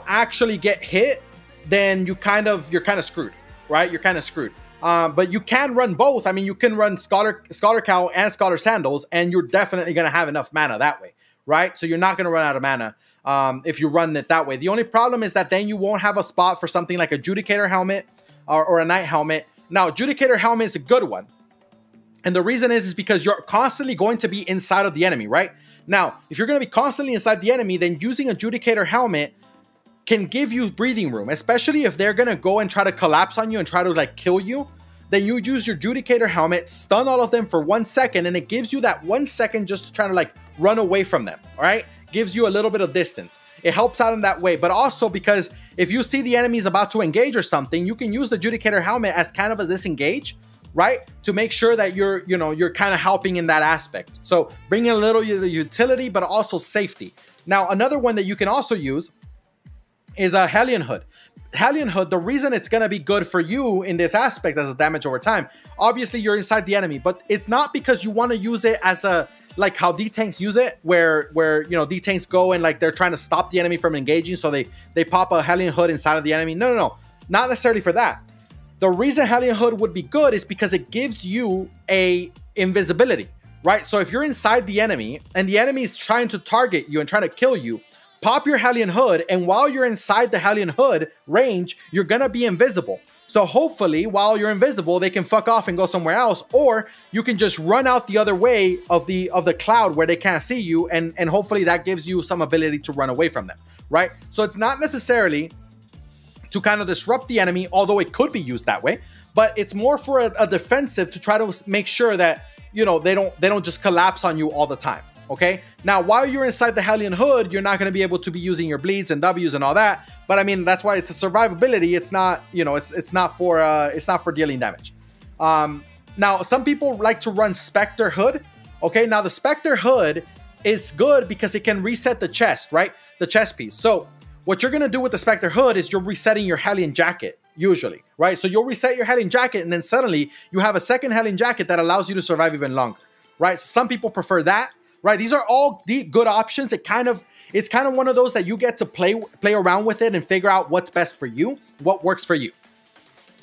actually get hit, then you're kind of screwed, right? You're kind of screwed. But you can run both. I mean, you can run Scholar Cowl and Scholar Sandals, and you're definitely going to have enough mana that way, right? So you're not going to run out of mana. if you run it that way. The only problem is that then you won't have a spot for something like a Judicator helmet or a Knight helmet. Now, Judicator helmet is a good one. And the reason is because you're constantly going to be inside of the enemy, right? Now, if you're going to be constantly inside the enemy, then using a Judicator helmet can give you breathing room, especially if they're going to go and try to collapse on you and try to like kill you. Then you use your Judicator helmet, stun all of them for 1 second, and it gives you that 1 second just to try to like run away from them, all right? Gives you a little bit of distance. It helps out in that way, but also because if you see the enemy's about to engage or something, you can use the Judicator helmet as kind of a disengage, right? To make sure that you're kind of helping in that aspect. So bringing a little utility, but also safety. Now, another one that you can also use is a Hellion Hood. Hellion Hood, the reason it's going to be good for you in this aspect as a damage over time, obviously you're inside the enemy, but it's not because you want to use it as a, like how D-Tanks use it, where D-Tanks go and like they're trying to stop the enemy from engaging, so they pop a Hellion Hood inside of the enemy. No, not necessarily for that. The reason Hellion Hood would be good is because it gives you a invisibility, right? So if you're inside the enemy and the enemy is trying to target you and trying to kill you, pop your Hellion Hood, and while you're inside the Hellion Hood range, you're gonna be invisible. So hopefully, while you're invisible, they can fuck off and go somewhere else, or you can just run out the other way of the cloud where they can't see you, and hopefully that gives you some ability to run away from them, right? So it's not necessarily to kind of disrupt the enemy, although it could be used that way, but it's more for a defensive to try to make sure that they don't just collapse on you all the time. Okay, now while you're inside the Hellion Hood, you're not going to be able to be using your bleeds and W's and all that. But I mean, that's why it's a survivability. It's not, it's not for dealing damage. Now some people like to run Spectre Hood. Okay, now the Spectre Hood is good because it can reset the chest, right? The chest piece. So what you're going to do with the Spectre Hood is you're resetting your Hellion Jacket usually, right? So you'll reset your Hellion Jacket, and then suddenly you have a second Hellion Jacket that allows you to survive even longer, right? Some people prefer that. Right, these are all the good options. It's kind of one of those that you get to play around with it and figure out what's best for you, what works for you.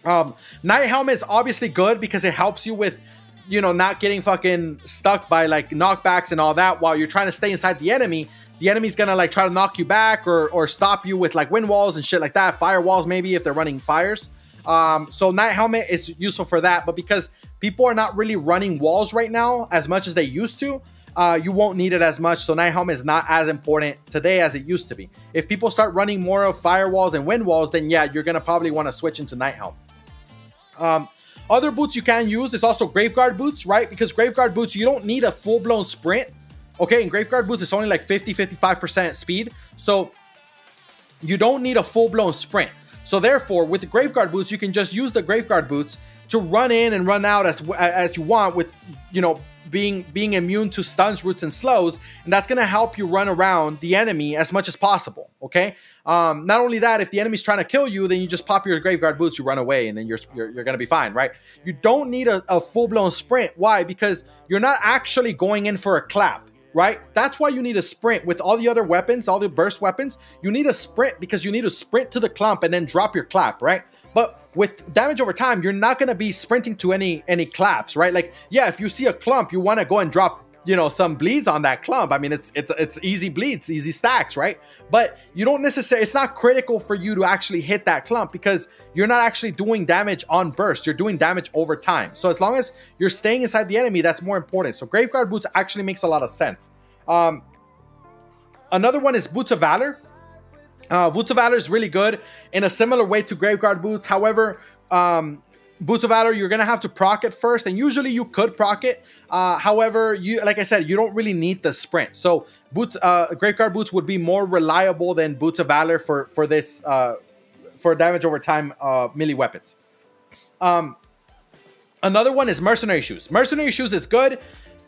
Knight helmet is obviously good because it helps you with, not getting fucking stuck by like knockbacks and all that while you're trying to stay inside the enemy. The enemy's gonna like try to knock you back or stop you with like wind walls and shit like that, fire walls maybe if they're running fires. So Knight helmet is useful for that, but because people are not really running walls right now as much as they used to, you won't need it as much. So Knight helmet is not as important today as it used to be. If people start running more of firewalls and wind walls, then yeah, you're gonna probably want to switch into Knight helmet. Other boots you can use is also Graveguard boots, right? Because Graveguard boots, you don't need a full-blown sprint. Okay, in Graveguard boots, it's only like 50-55% speed. So you don't need a full-blown sprint. So therefore, with the Graveguard boots, you can just use the Graveguard boots to run in and run out as you want with, being immune to stuns, roots, and slows, and that's going to help you run around the enemy as much as possible, okay? Not only that, if the enemy's trying to kill you, then you just pop your Graveguard boots, you run away, and then you're going to be fine, right? You don't need a full-blown sprint. Why? Because you're not actually going in for a clap, right? That's why you need a sprint. With all the other weapons, all the burst weapons, you need a sprint because you need to sprint to the clump and then drop your clap, right? But with damage over time, you're not going to be sprinting to any claps, right? Like, yeah, if you see a clump, you want to go and drop, some bleeds on that clump. I mean, it's easy bleeds, easy stacks, right? But you don't necessarily, it's not critical for you to actually hit that clump because you're not actually doing damage on burst. You're doing damage over time. So as long as you're staying inside the enemy, that's more important. So Graveguard boots actually makes a lot of sense. Another one is Boots of Valor. Boots of Valor is really good in a similar way to Graveguard boots. However, Boots of Valor, you're gonna have to proc it first, and usually you could proc it. However, like I said, you don't really need the sprint. So Graveguard boots would be more reliable than Boots of Valor for this for damage over time melee weapons. Another one is Mercenary Shoes. Mercenary Shoes is good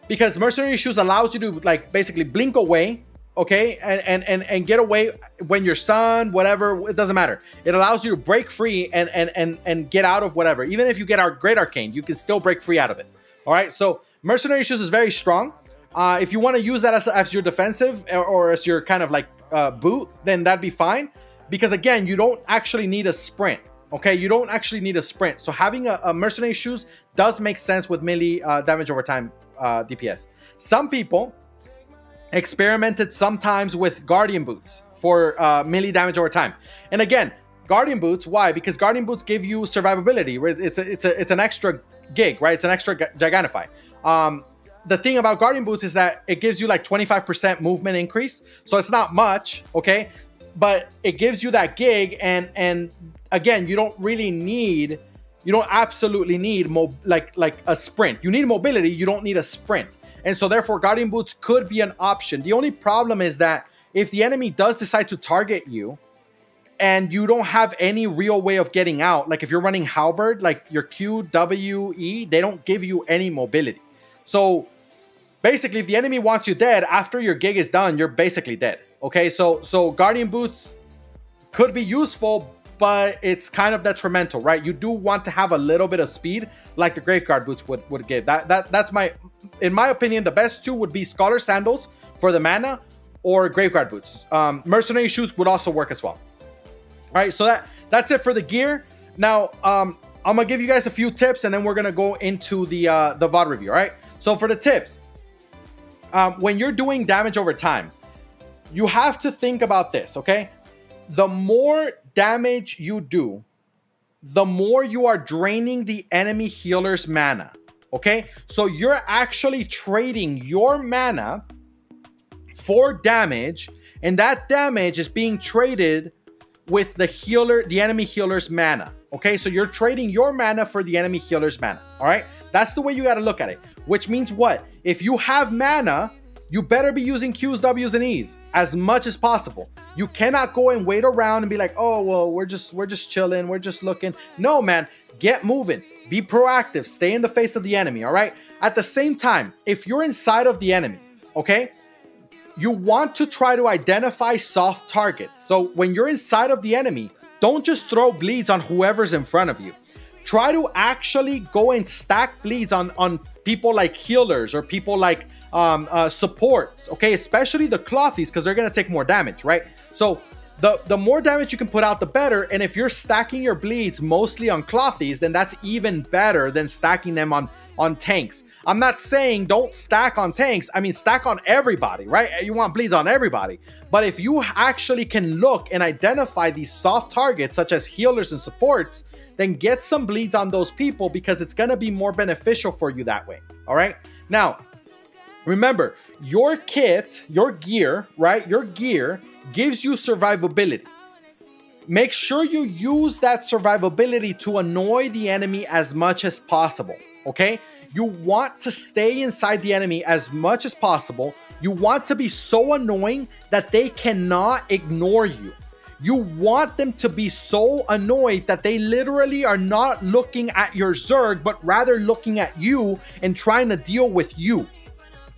because Mercenary Shoes allows you to like basically blink away. Okay, and get away when you're stunned, whatever, it doesn't matter. It allows you to break free and get out of whatever. Even if you get our Great Arcane, you can still break free out of it. All right, so Mercenary Shoes is very strong. If you want to use that as your defensive or as your kind of like boot, then that'd be fine. Because again, you don't actually need a sprint. Okay, you don't actually need a sprint. So having a Mercenary Shoes does make sense with melee damage over time DPS. Some people experimented sometimes with Guardian boots for melee damage over time. And again, Guardian Boots, why? Because Guardian Boots give you survivability. It's an extra gig, right? It's an extra Giganify. The thing about Guardian Boots is that it gives you like 25% movement increase. So it's not much, okay? But it gives you that gig, and again, you don't absolutely need like a sprint. You need mobility, you don't need a sprint. And so therefore Guardian Boots could be an option. The only problem is that if the enemy does decide to target you and you don't have any real way of getting out, like if you're running Halberd, like your Q, W, E, they don't give you any mobility. So basically, if the enemy wants you dead, after your gig is done, you're basically dead. Okay, so Guardian Boots could be useful, but it's kind of detrimental, right? You do want to have a little bit of speed, like the Graveguard Boots would give. That's in my opinion, the best two would be Scholar Sandals for the mana, or Graveguard Boots. Mercenary Shoes would also work as well. All right, so that's it for the gear. Now, I'm gonna give you guys a few tips, and then we're gonna go into the VOD review. All right. So for the tips, when you're doing damage over time, you have to think about this. Okay, the more damage you do, the more you are draining the enemy healer's mana. Okay, so you're actually trading your mana for damage, and that damage is being traded with the enemy healer's mana. Okay, so you're trading your mana for the enemy healer's mana. All right, that's the way you got to look at it. Which means what? If you have mana, you better be using Qs, Ws, and Es as much as possible. You cannot go and wait around and be like, oh well, we're just chilling, we're just looking. No, man, get moving, be proactive, stay in the face of the enemy. All right. At the same time, if you're inside of the enemy, okay, you want to try to identify soft targets. So when you're inside of the enemy, don't just throw bleeds on whoever's in front of you. Try to actually go and stack bleeds on people like healers or people like supports, okay, especially the clothies, because they're going to take more damage, right? So the more damage you can put out, the better. And if you're stacking your bleeds mostly on clothies, then that's even better than stacking them on tanks. I'm not saying don't stack on tanks. I mean, stack on everybody, right? You want bleeds on everybody. But if you actually can look and identify these soft targets, such as healers and supports, then get some bleeds on those people, because it's going to be more beneficial for you that way. All right. Now, remember, your kit, your gear, right? Your gear gives you survivability. Make sure you use that survivability to annoy the enemy as much as possible. Okay. You want to stay inside the enemy as much as possible. You want to be so annoying that they cannot ignore you. You want them to be so annoyed that they literally are not looking at your Zerg, but rather looking at you and trying to deal with you.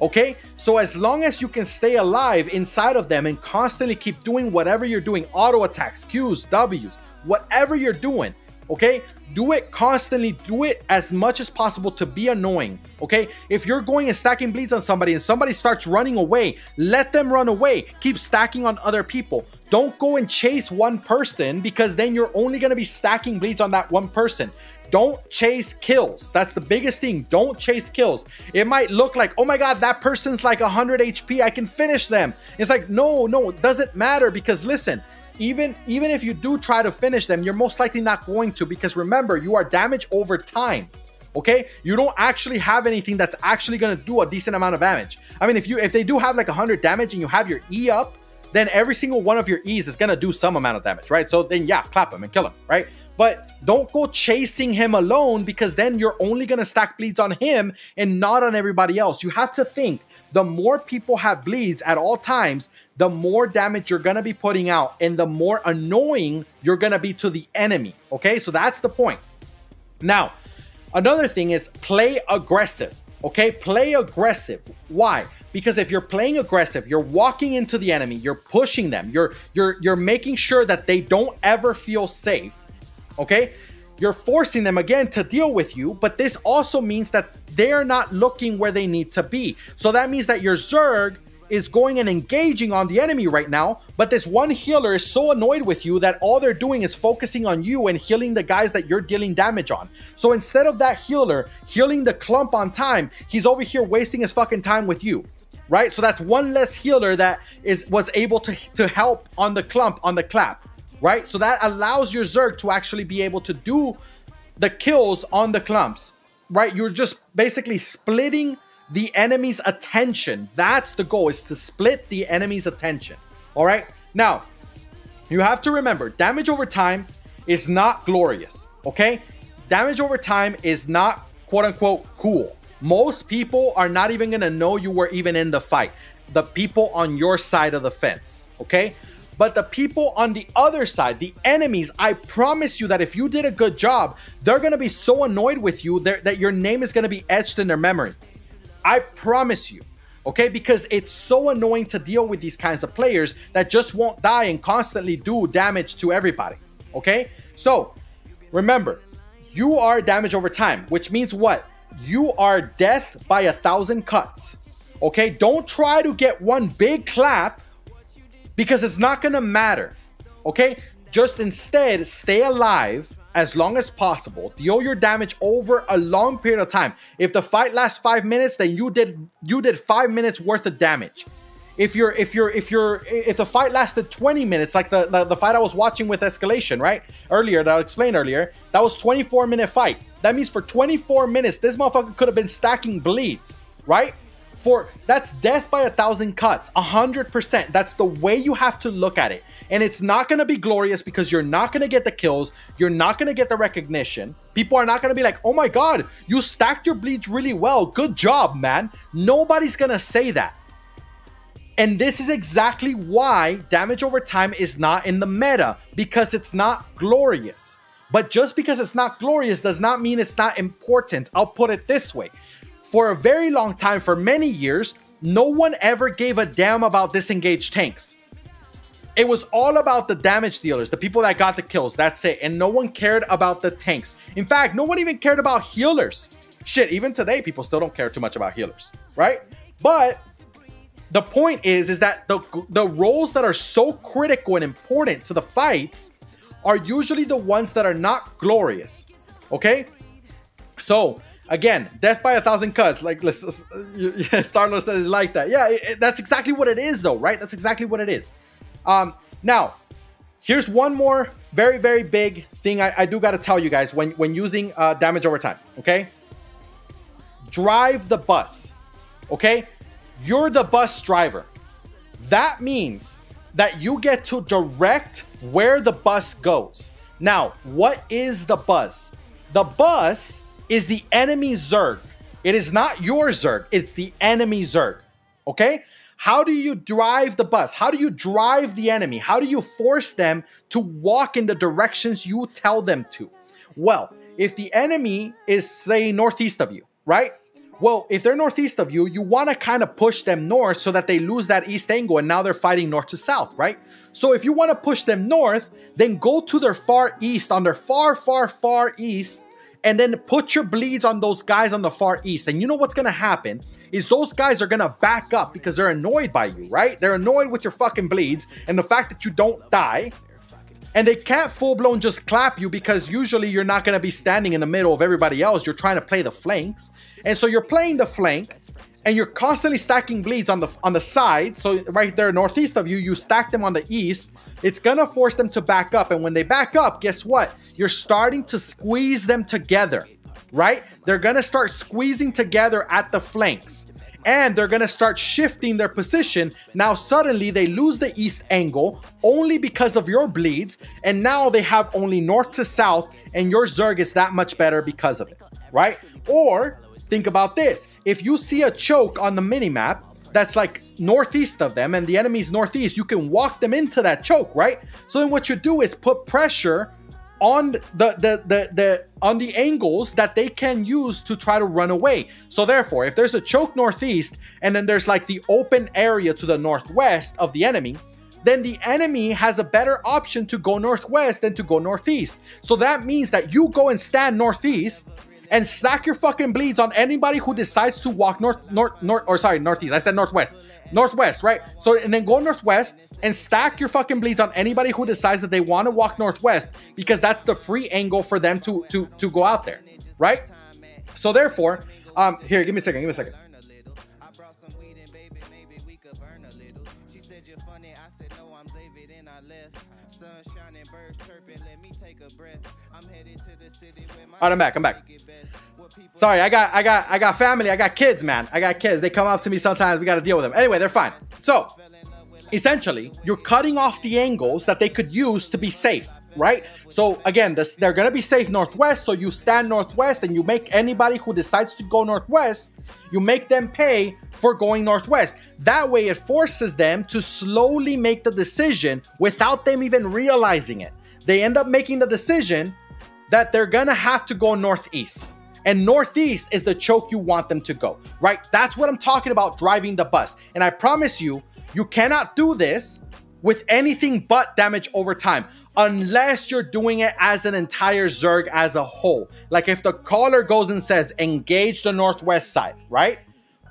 Okay? So as long as you can stay alive inside of them and constantly keep doing whatever you're doing, auto attacks, Qs, Ws, whatever you're doing, okay? Do it constantly. Do it as much as possible to be annoying, okay? If you're going and stacking bleeds on somebody and somebody starts running away, let them run away. Keep stacking on other people. Don't go and chase one person, because then you're only going to be stacking bleeds on that one person. Don't chase kills. That's the biggest thing. Don't chase kills. It might look like, oh my God, that person's like 100 HP. I can finish them. It's like, no, it doesn't matter, because listen, even if you do try to finish them, you're most likely not going to, because remember, you are damaged over time. Okay, you don't actually have anything that's actually going to do a decent amount of damage. I mean, if they do have like 100 damage and you have your E up, then every single one of your E's is going to do some amount of damage, right? So then yeah, clap him and kill him, right? But don't go chasing him alone, because then you're only going to stack bleeds on him and not on everybody else. You have to think, the more people have bleeds at all times, the more damage you're going to be putting out and the more annoying you're going to be to the enemy. Okay, so that's the point. Now, another thing is play aggressive. Okay, play aggressive. Why? Because if you're playing aggressive, you're walking into the enemy, you're pushing them, you're making sure that they don't ever feel safe. Okay, you're forcing them again to deal with you, but this also means that they're not looking where they need to be. So that means that your Zerg is going and engaging on the enemy right now, but this one healer is so annoyed with you that all they're doing is focusing on you and healing the guys that you're dealing damage on. So instead of that healer healing the clump on time, he's over here wasting his fucking time with you. right? So that's one less healer that was able to help on the clump, on the clap, right? So that allows your Zerg to actually be able to do the kills on the clumps, right? You're just basically splitting the enemy's attention. That's the goal, is to split the enemy's attention. All right. Now, you have to remember, damage over time is not glorious. Okay. Damage over time is not quote unquote cool. Most people are not even going to know you were even in the fight. The people on your side of the fence. Okay. But the people on the other side, the enemies, I promise you that if you did a good job, they're going to be so annoyed with you that your name is going to be etched in their memory. I promise you, okay? Because it's so annoying to deal with these kinds of players that just won't die and constantly do damage to everybody, okay? So remember, you are damage over time, which means what? You are death by 1,000 cuts, okay? Don't try to get one big clap because it's not gonna matter, okay? Just instead, stay alive as long as possible. Deal your damage over a long period of time. If the fight lasts 5 minutes, then you did 5 minutes worth of damage. If the fight lasted 20 minutes, like the fight I was watching with Escalation, right? Earlier, that I explained earlier, that was 24-minute fight. That means for 24 minutes, this motherfucker could have been stacking bleeds, right? That's death by 1,000 cuts, 100%. That's the way you have to look at it. And it's not going to be glorious because you're not going to get the kills. You're not going to get the recognition. People are not going to be like, oh my God, you stacked your bleeds really well. Good job, man. Nobody's going to say that. And this is exactly why damage over time is not in the meta, because it's not glorious. But just because it's not glorious does not mean it's not important. I'll put it this way. For a very long time, for many years, no one ever gave a damn about disengaged tanks. It was all about the damage dealers, the people that got the kills, that's it. And no one cared about the tanks. In fact, no one even cared about healers. Shit, even today, people still don't care too much about healers, right? But the point is that the roles that are so critical and important to the fights are usually the ones that are not glorious, okay? So, again, death by 1,000 cuts, like Starlord says like that. Yeah, that's exactly what it is though, right? That's exactly what it is. Now, here's one more very, very big thing I do got to tell you guys when using damage over time, okay? Drive the bus, okay? You're the bus driver. That means that you get to direct where the bus goes. Now, what is the bus? The bus is the enemy Zerg. It is not your Zerg. It's the enemy Zerg. Okay? How do you drive the bus? How do you drive the enemy? How do you force them to walk in the directions you tell them to? Well, if the enemy is, say, northeast of you, right? Well, if they're northeast of you, you want to kind of push them north so that they lose that east angle and now they're fighting north to south, right? So if you want to push them north, then go to their far east, on their far, far, far east, and then put your bleeds on those guys on the far east. And you know what's going to happen is those guys are going to back up because they're annoyed by you, right? They're annoyed with your fucking bleeds and the fact that you don't die. And they can't full-blown just clap you because usually you're not going to be standing in the middle of everybody else. You're trying to play the flanks. And so you're playing the flank and you're constantly stacking bleeds on the side. So right there northeast of you, you stack them on the east. It's going to force them to back up. And when they back up, guess what? You're starting to squeeze them together, right? They're going to start squeezing together at the flanks. And they're going to start shifting their position. Now, suddenly, they lose the east angle only because of your bleeds. And now they have only north to south. And your Zerg is that much better because of it, right? Or, think about this. If you see a choke on the minimap that's like northeast of them and the enemy's northeast, you can walk them into that choke, right? So then what you do is put pressure on the angles that they can use to try to run away. So therefore, if there's a choke northeast and then there's like the open area to the northwest of the enemy, then the enemy has a better option to go northwest than to go northeast. So that means that you go and stand northeast and stack your fucking bleeds on anybody who decides to walk northeast. I said northwest, right? So, and then go northwest and stack your fucking bleeds on anybody who decides that they want to walk northwest, because that's the free angle for them to go out there, right? So therefore, here, give me a second. All right, I'm back. Sorry, I got family. I got kids, man. I got kids. They come up to me sometimes. We got to deal with them. Anyway, they're fine. So, essentially, you're cutting off the angles that they could use to be safe, right? So, again, they're going to be safe northwest. So, you stand northwest and you make anybody who decides to go northwest, you make them pay for going northwest. That way, it forces them to slowly make the decision without them even realizing it. They end up making the decision that they're gonna have to go northeast, and northeast is the choke you want them to go, right? That's what I'm talking about, driving the bus. And I promise you, you cannot do this with anything but damage over time unless you're doing it as an entire Zerg as a whole. Like if the caller goes and says engage the northwest side, right?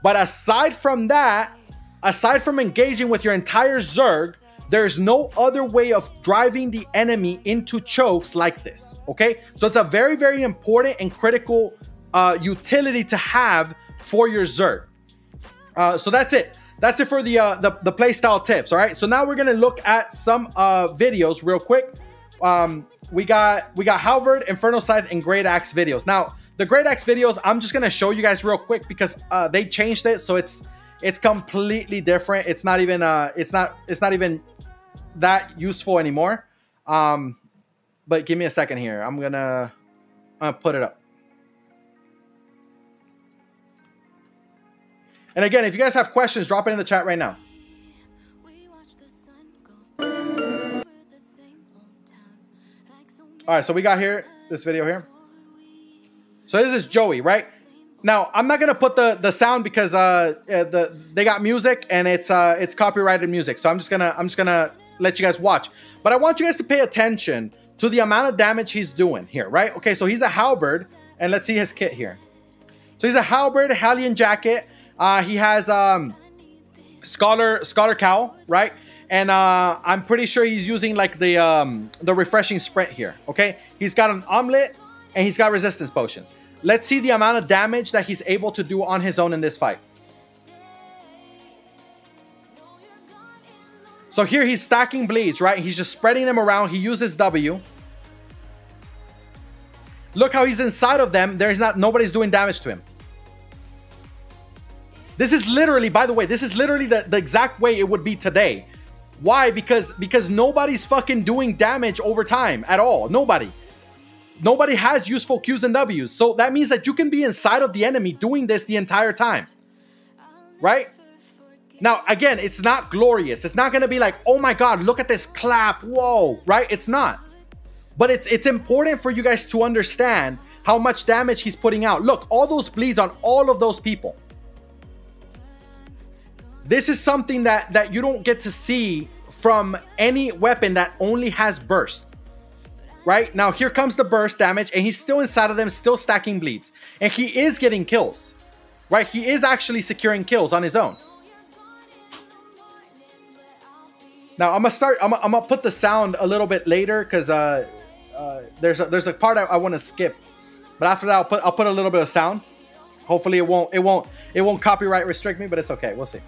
But aside from that, aside from engaging with your entire Zerg, there's no other way of driving the enemy into chokes like this, okay? So it's a very, very important and critical utility to have for your Zerg. So that's it. That's it for the playstyle tips, all right? So now we're gonna look at some videos real quick. We got Halberd, Inferno Scythe, and Great Axe videos. Now, the Great Axe videos, I'm just gonna show you guys real quick because they changed it, so it's completely different. It's not even even that useful anymore. But give me a second here. I'm gonna put it up. And again, if you guys have questions, drop it in the chat right now. All right, so we got here this video here. So this is Joey, right? Now, I'm not gonna put the sound because they got music and it's copyrighted music. So I'm just gonna let you guys watch. But I want you guys to pay attention to the amount of damage he's doing here, right? Okay, so he's a halberd, and let's see his kit here. So he's a halberd, Hallian jacket. He has scholar cowl, right? And I'm pretty sure he's using like the refreshing sprint here. Okay, he's got an omelet and he's got resistance potions. Let's see the amount of damage that he's able to do on his own in this fight. So here he's stacking bleeds, right? He's just spreading them around. He uses W. Look how he's inside of them. Nobody's doing damage to him. This is literally, by the way, this is literally the exact way it would be today. Why? Because nobody's fucking doing damage over time at all. Nobody has useful Qs and Ws. So that means that you can be inside of the enemy doing this the entire time, right? Now, again, it's not glorious. It's not going to be like, oh my God, look at this clap. Whoa, right? It's not. But it's important for you guys to understand how much damage he's putting out. Look, all those bleeds on all of those people. This is something that you don't get to see from any weapon that only has burst. Right? Now, here comes the burst damage, and he's still inside of them, still stacking bleeds. And he is getting kills. Right? He is actually securing kills on his own. Now, I'm gonna put the sound a little bit later because there's a part I want to skip. But after that, I'll put a little bit of sound. Hopefully, it won't copyright restrict me, but it's okay. We'll see.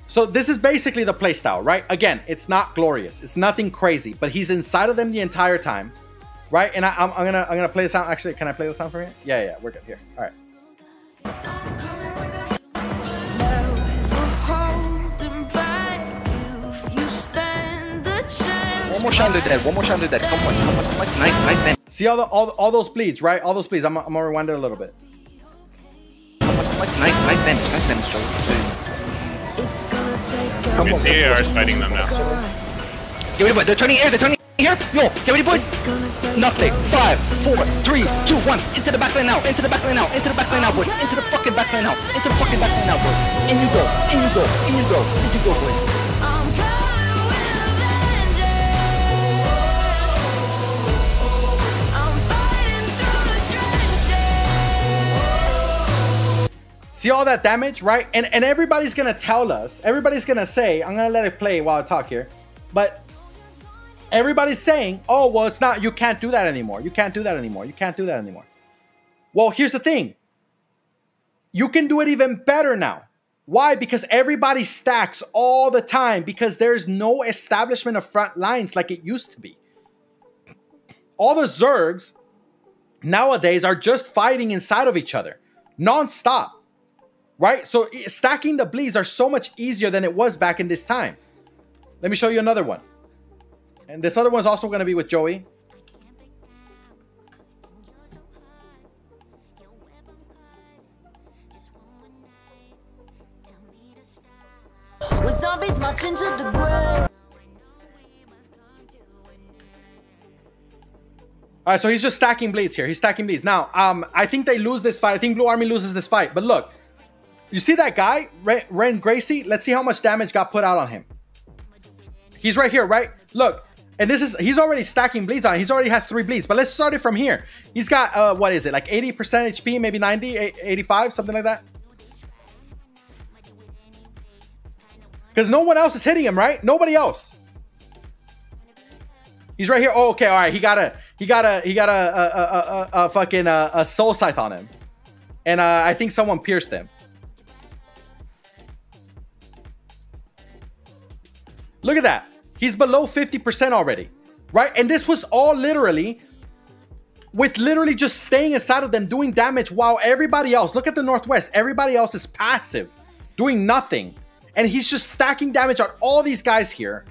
So this is basically the playstyle, right? Again, it's not glorious. It's nothing crazy, but he's inside of them the entire time, right? And I'm gonna play the sound. Actually, can I play the sound for you? Yeah, we're good here. All right. One more shot to dead. One more shot to dead. Come on. Nice damage. See all those bleeds, right? All those bleeds. I'm gonna rewind it a little bit. Nice damage, Joe. Come on. The AR is fighting them now. Get ready, boys. They're turning here. Yo, get ready, boys. Nothing. 5, 4, 3, 2, 1. Into the backline now. Into the backline now, boys. Into the fucking backline now. boys. In you go, boys. See all that damage, right? And everybody's gonna tell us, everybody's gonna say, I'm gonna let it play while I talk here, but everybody's saying, oh, well, it's not, you can't do that anymore. You can't do that anymore. Well, here's the thing. You can do it even better now, Why? Because everybody stacks all the time, because there's no establishment of front lines like it used to be. All the Zergs nowadays are just fighting inside of each other non-stop, right? So stacking the bleeds are so much easier than it was back in this time. Let me show you another one. And this other one's also going to be with Joey. With zombies marching to the grave. All right, so he's just stacking bleeds here. He's stacking bleeds. Now, I think they lose this fight. I think Blue Army loses this fight. But look, you see that guy, Ren Gracie? Let's see how much damage got put out on him. He's right here, right? Look, and he's already stacking bleeds on. He already has 3 bleeds. But let's start it from here. He's got, what is it? Like 80% HP, maybe 90, 85, something like that. Because no one else is hitting him, right? Nobody else. He's right here. Oh, okay, all right. He got a fucking soul scythe on him, and I think someone pierced him. Look at that. He's below 50% already, right? And this was all literally with literally just staying inside of them, doing damage, while everybody else, look at the Northwest, everybody else is passive, doing nothing, and he's just stacking damage on all these guys here.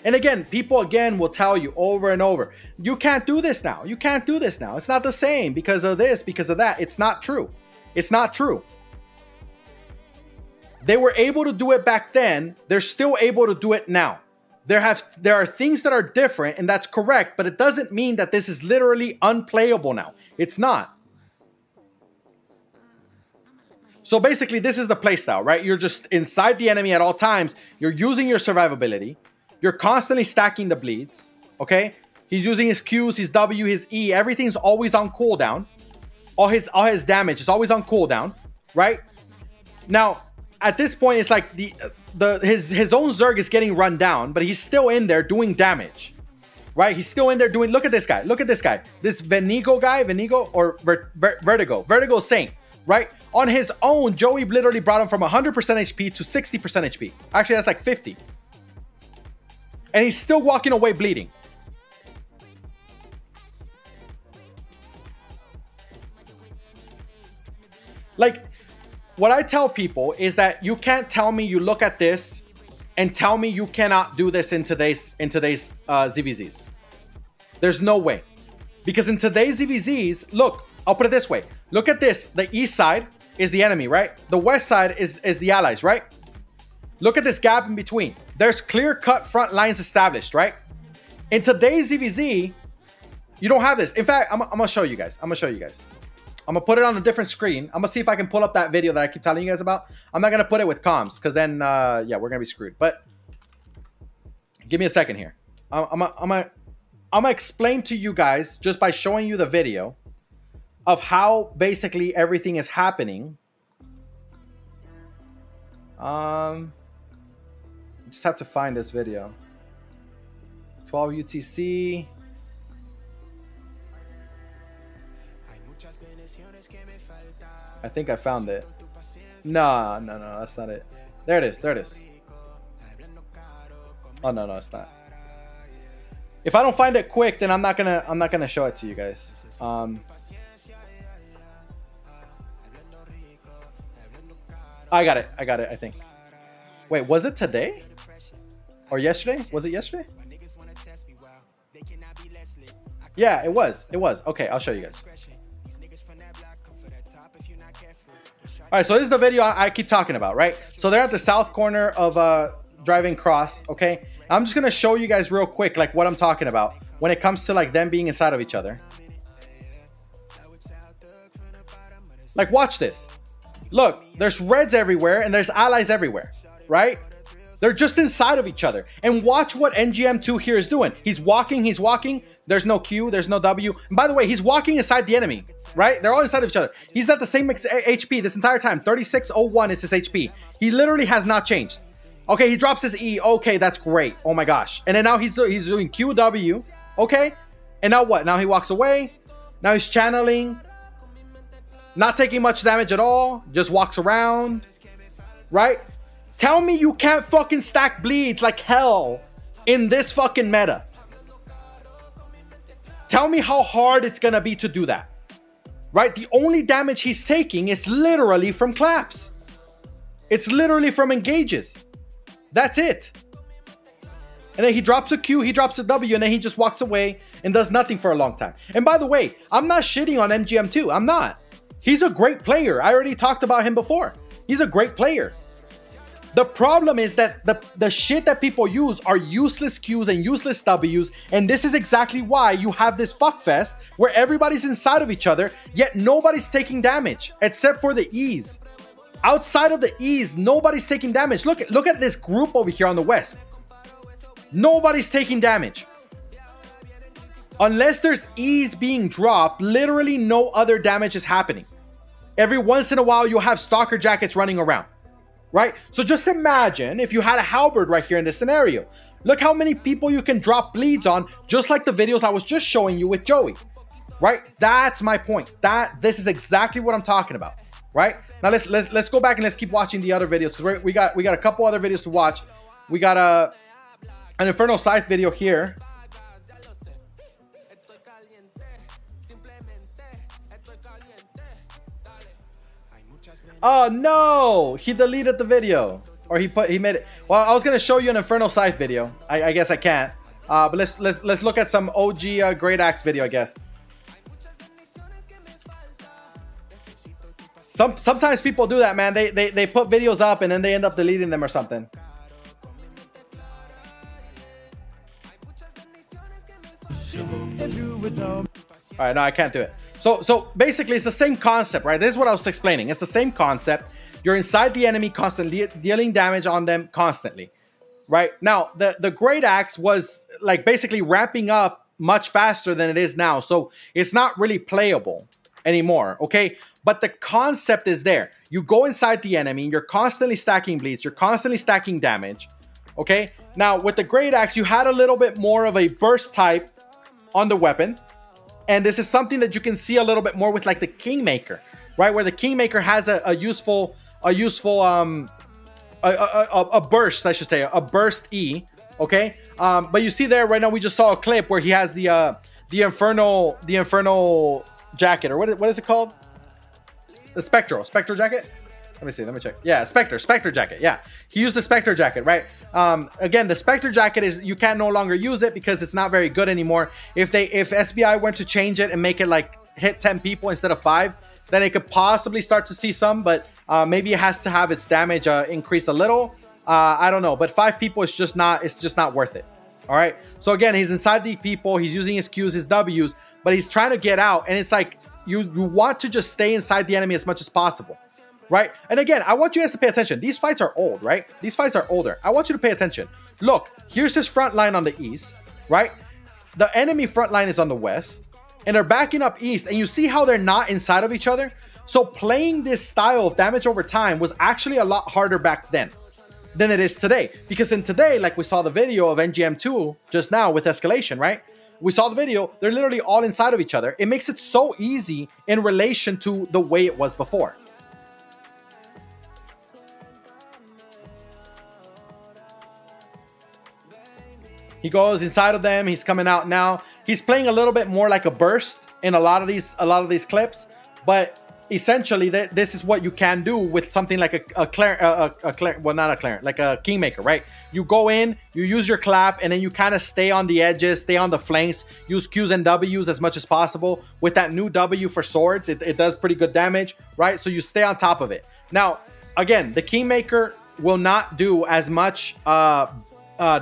And again, people again will tell you over and over, you can't do this now. You can't do this now. It's not the same because of this, because of that. It's not true. It's not true. They were able to do it back then. They're still able to do it now. There are things that are different, and that's correct, but it doesn't mean that this is literally unplayable now. It's not. So basically, this is the playstyle, right? You're just inside the enemy at all times. You're using your survivability. You're constantly stacking the bleeds, okay? He's using his Qs, his W, his E. Everything's always on cooldown. All his damage is always on cooldown, right? Now, at this point, it's like his own Zerg is getting run down, but he's still in there doing damage, right? He's still in there doing. Look at this guy. Look at this guy. This Vertigo Saint, right? On his own, Joey literally brought him from 100% HP to 60% HP. Actually, that's like 50. And he's still walking away bleeding. Like, what I tell people is that you can't tell me you look at this and tell me you cannot do this in today's ZvZs. There's no way. Because in today's ZvZs, look, I'll put it this way. Look at this. The east side is the enemy, right? The west side is the allies, right? Look at this gap in between. There's clear-cut front lines established, right? In today's ZvZ, you don't have this. In fact, I'm gonna show you guys. I'm gonna put it on a different screen. I'm gonna see if I can pull up that video that I keep telling you guys about. I'm not gonna put it with comms, because then, yeah, we're gonna be screwed. But give me a second here. I'm gonna explain to you guys, just by showing you the video, of how basically everything is happening. Just have to find this video. 12 UTC. I think I found it. No, that's not it. There it is. Oh no, it's not. If I don't find it quick, then I'm not gonna show it to you guys. I got it, I think. Wait, was it today? Or yesterday? Was it yesterday? Yeah, it was. Okay, I'll show you guys. All right, so this is the video I keep talking about, right? So they're at the south corner of Driving Cross, okay? I'm just gonna show you guys real quick, like, what I'm talking about when it comes to, like, them being inside of each other. Like, watch this. Look, there's reds everywhere and there's allies everywhere, right? They're just inside of each other. And watch what NGM2 here is doing. He's walking. There's no Q, there's no W. And by the way, he's walking inside the enemy, right? They're all inside of each other. He's at the same HP this entire time. 3601 is his HP. He literally has not changed. Okay, he drops his E. Okay, that's great. Oh my gosh. And then now he's doing QW. Okay. And now what? Now he walks away. Now he's channeling. not taking much damage at all, just walks around, right? Tell me you can't fucking stack bleeds like hell in this fucking meta. Tell me how hard it's gonna be to do that, right? The only damage he's taking is literally from claps. It's literally from engages. That's it. And then he drops a Q, he drops a W, and then he just walks away and does nothing for a long time. And by the way, I'm not shitting on MGM2. I'm not. He's a great player. I already talked about him before. He's a great player. The problem is that the shit that people use are useless Qs and useless Ws, and this is exactly why you have this fuckfest where everybody's inside of each other, yet nobody's taking damage except for the E's. Outside of the E's, nobody's taking damage. Look at this group over here on the west. Nobody's taking damage. Unless there's E's being dropped, literally no other damage is happening. Every once in a while, you'll have stalker jackets running around, right? So just imagine if you had a halberd right here in this scenario. Look how many people you can drop bleeds on, just like the videos I was just showing you with Joey, right? That's my point. This is exactly what I'm talking about, right? Now let's go back and let's keep watching the other videos, because we got a couple other videos to watch. We got an Infernal Scythe video here. Oh no, he deleted the video, or he made it. Well, I was gonna show you an Infernal Scythe video. I guess I can't. But let's look at some OG Great Axe video, I guess. Sometimes people do that, man. They put videos up and then they end up deleting them or something. All right, no, I can't do it. So basically, it's the same concept, right? This is what I was explaining. It's the same concept. You're inside the enemy, constantly dealing damage on them constantly, right? Now, the Great Axe was like basically ramping up much faster than it is now, so it's not really playable anymore, okay? But the concept is there. You go inside the enemy, you're constantly stacking bleeds, you're constantly stacking damage, okay? Now, with the Great Axe, you had a little bit more of a burst type on the weapon. And this is something that you can see a little bit more with like the Kingmaker, right? Where the Kingmaker has a useful burst, I should say, a burst E, okay? But you see there right now, we just saw a clip where he has the infernal jacket, or what is it called? The spectral jacket. Let me see. Let me check. Yeah, Spectre jacket. Yeah, he used the Spectre jacket, right? Again, the Spectre jacket is, you can no longer use it because it's not very good anymore. If SBI went to change it and make it like hit 10 people instead of 5, then it could possibly start to see some, but maybe it has to have its damage increased a little. I don't know, but 5 people is just not. It's just not worth it. All right. So again, he's inside the people. He's using his Qs, his Ws, but he's trying to get out, and it's like you want to just stay inside the enemy as much as possible. Right? And again, I want you guys to pay attention. These fights are old, right? These fights are older. I want you to pay attention. Look, here's his front line on the east, right? The enemy front line is on the west, and they're backing up east, and you see how they're not inside of each other? So playing this style of damage over time was actually a lot harder back then than it is today. Because in today, like we saw the video of NGM2 just now with Escalation, right? We saw the video, they're literally all inside of each other. It makes it so easy in relation to the way it was before. He goes inside of them. He's coming out now. He's playing a little bit more like a burst in a lot of these clips, but essentially this is what you can do with something like like a Kingmaker, right? You go in, you use your clap, and then you kind of stay on the edges, stay on the flanks, use Qs and Ws as much as possible. With that new W for swords, it does pretty good damage, right? So you stay on top of it. Now, again, the Kingmaker will not do as much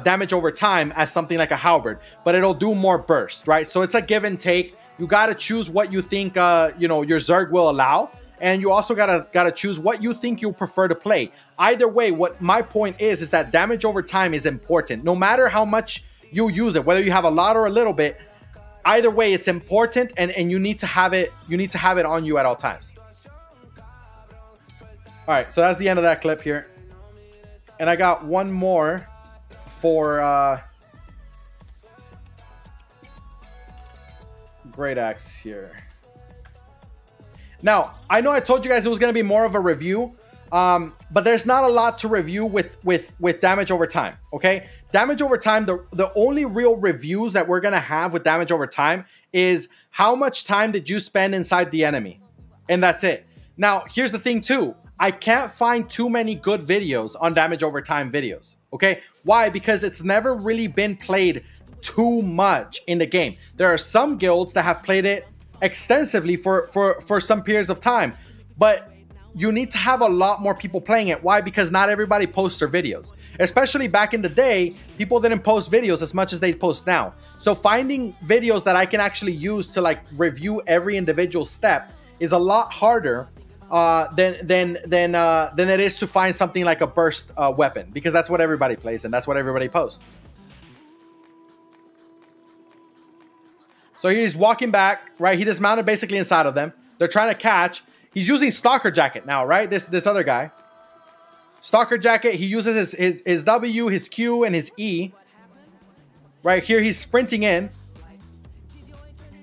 damage over time as something like a halberd, but it'll do more burst, right? So it's a give and take. You got to choose what you think your Zerg will allow, and you also gotta choose what you think you prefer to play. Either way, what my point is that damage over time is important. No matter how much you use it, whether you have a lot or a little bit, either way it's important, and you need to have it on you at all times. All right, so that's the end of that clip here, and I got one more for Great Axe here. Now, I know I told you guys it was going to be more of a review, but there's not a lot to review with damage over time, okay? Damage over time, the only real reviews that we're going to have with damage over time is how much time did you spend inside the enemy? And that's it. Now, here's the thing too. I can't find too many good videos on damage over time videos, okay? Why? Because it's never really been played too much in the game. There are some guilds that have played it extensively for some periods of time, but you need to have a lot more people playing it. Why? Because not everybody posts their videos. Especially back in the day, people didn't post videos as much as they post now. So finding videos that I can actually use to like review every individual step is a lot harder than it is to find something like a burst weapon, because that's what everybody plays and that's what everybody posts. So he's walking back, right? He dismounted basically inside of them. They're trying to catch. He's using Stalker Jacket now, right? This other guy. Stalker Jacket, he uses his W, his Q, and his E. Right here, he's sprinting in.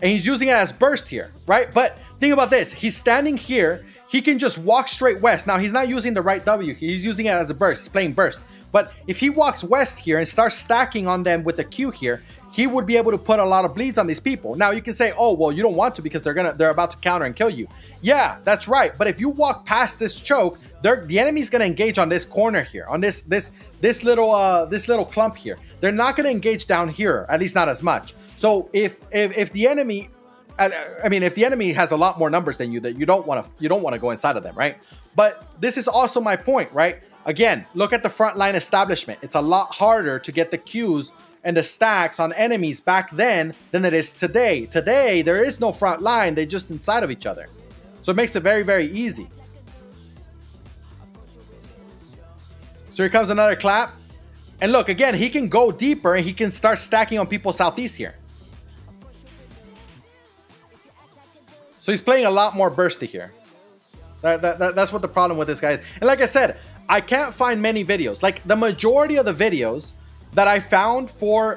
And he's using it as burst here, right? But think about this. He's standing here. He can just walk straight west. Now, he's not using the right W. He's using it as a burst. He's playing burst. But if he walks west here and starts stacking on them with the Q here, he would be able to put a lot of bleeds on these people. Now, you can say, oh, well, you don't want to because they're about to counter and kill you. Yeah, that's right. But if you walk past this choke, the enemy's going to engage on this corner here, on this little clump here. They're not going to engage down here, at least not as much. So if the enemy, I mean, if the enemy has a lot more numbers than you, that you don't want to go inside of them, right? But this is also my point, right? Again, look at the frontline establishment. It's a lot harder to get the Qs and the stacks on enemies back then than it is today. Today, there is no front line. They're just inside of each other. So it makes it very, very easy. So here comes another clap. And look, again, he can go deeper and he can start stacking on people southeast here. So he's playing a lot more bursty here. That's what the problem with this guy is. And like I said, I can't find many videos. Like the majority of the videos that I found for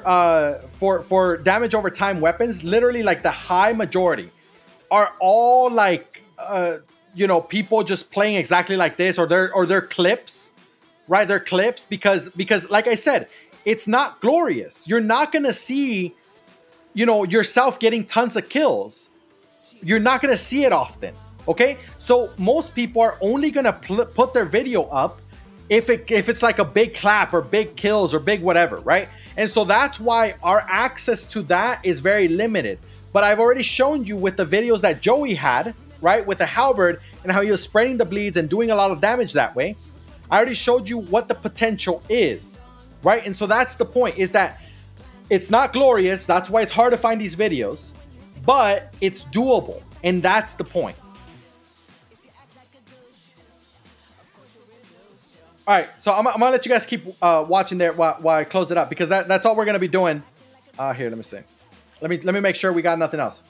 damage over time weapons, literally like the high majority, are all like you know, people just playing exactly like this, or they're clips, right? They're clips because like I said, it's not glorious. You're not gonna see, you know, yourself getting tons of kills. You're not gonna see it often. Okay, so most people are only gonna put their video up if it's like a big clap or big kills or big whatever, right? And so that's why our access to that is very limited. But I've already shown you with the videos that Joey had, right, with the halberd and how he was spreading the bleeds and doing a lot of damage that way. I already showed you what the potential is, right? And so that's the point, is that it's not glorious. That's why it's hard to find these videos, but it's doable. And that's the point. All right, so I'm gonna let you guys keep watching there while I close it up, because that's all we're gonna be doing. Here, let me see. Let me make sure we got nothing else.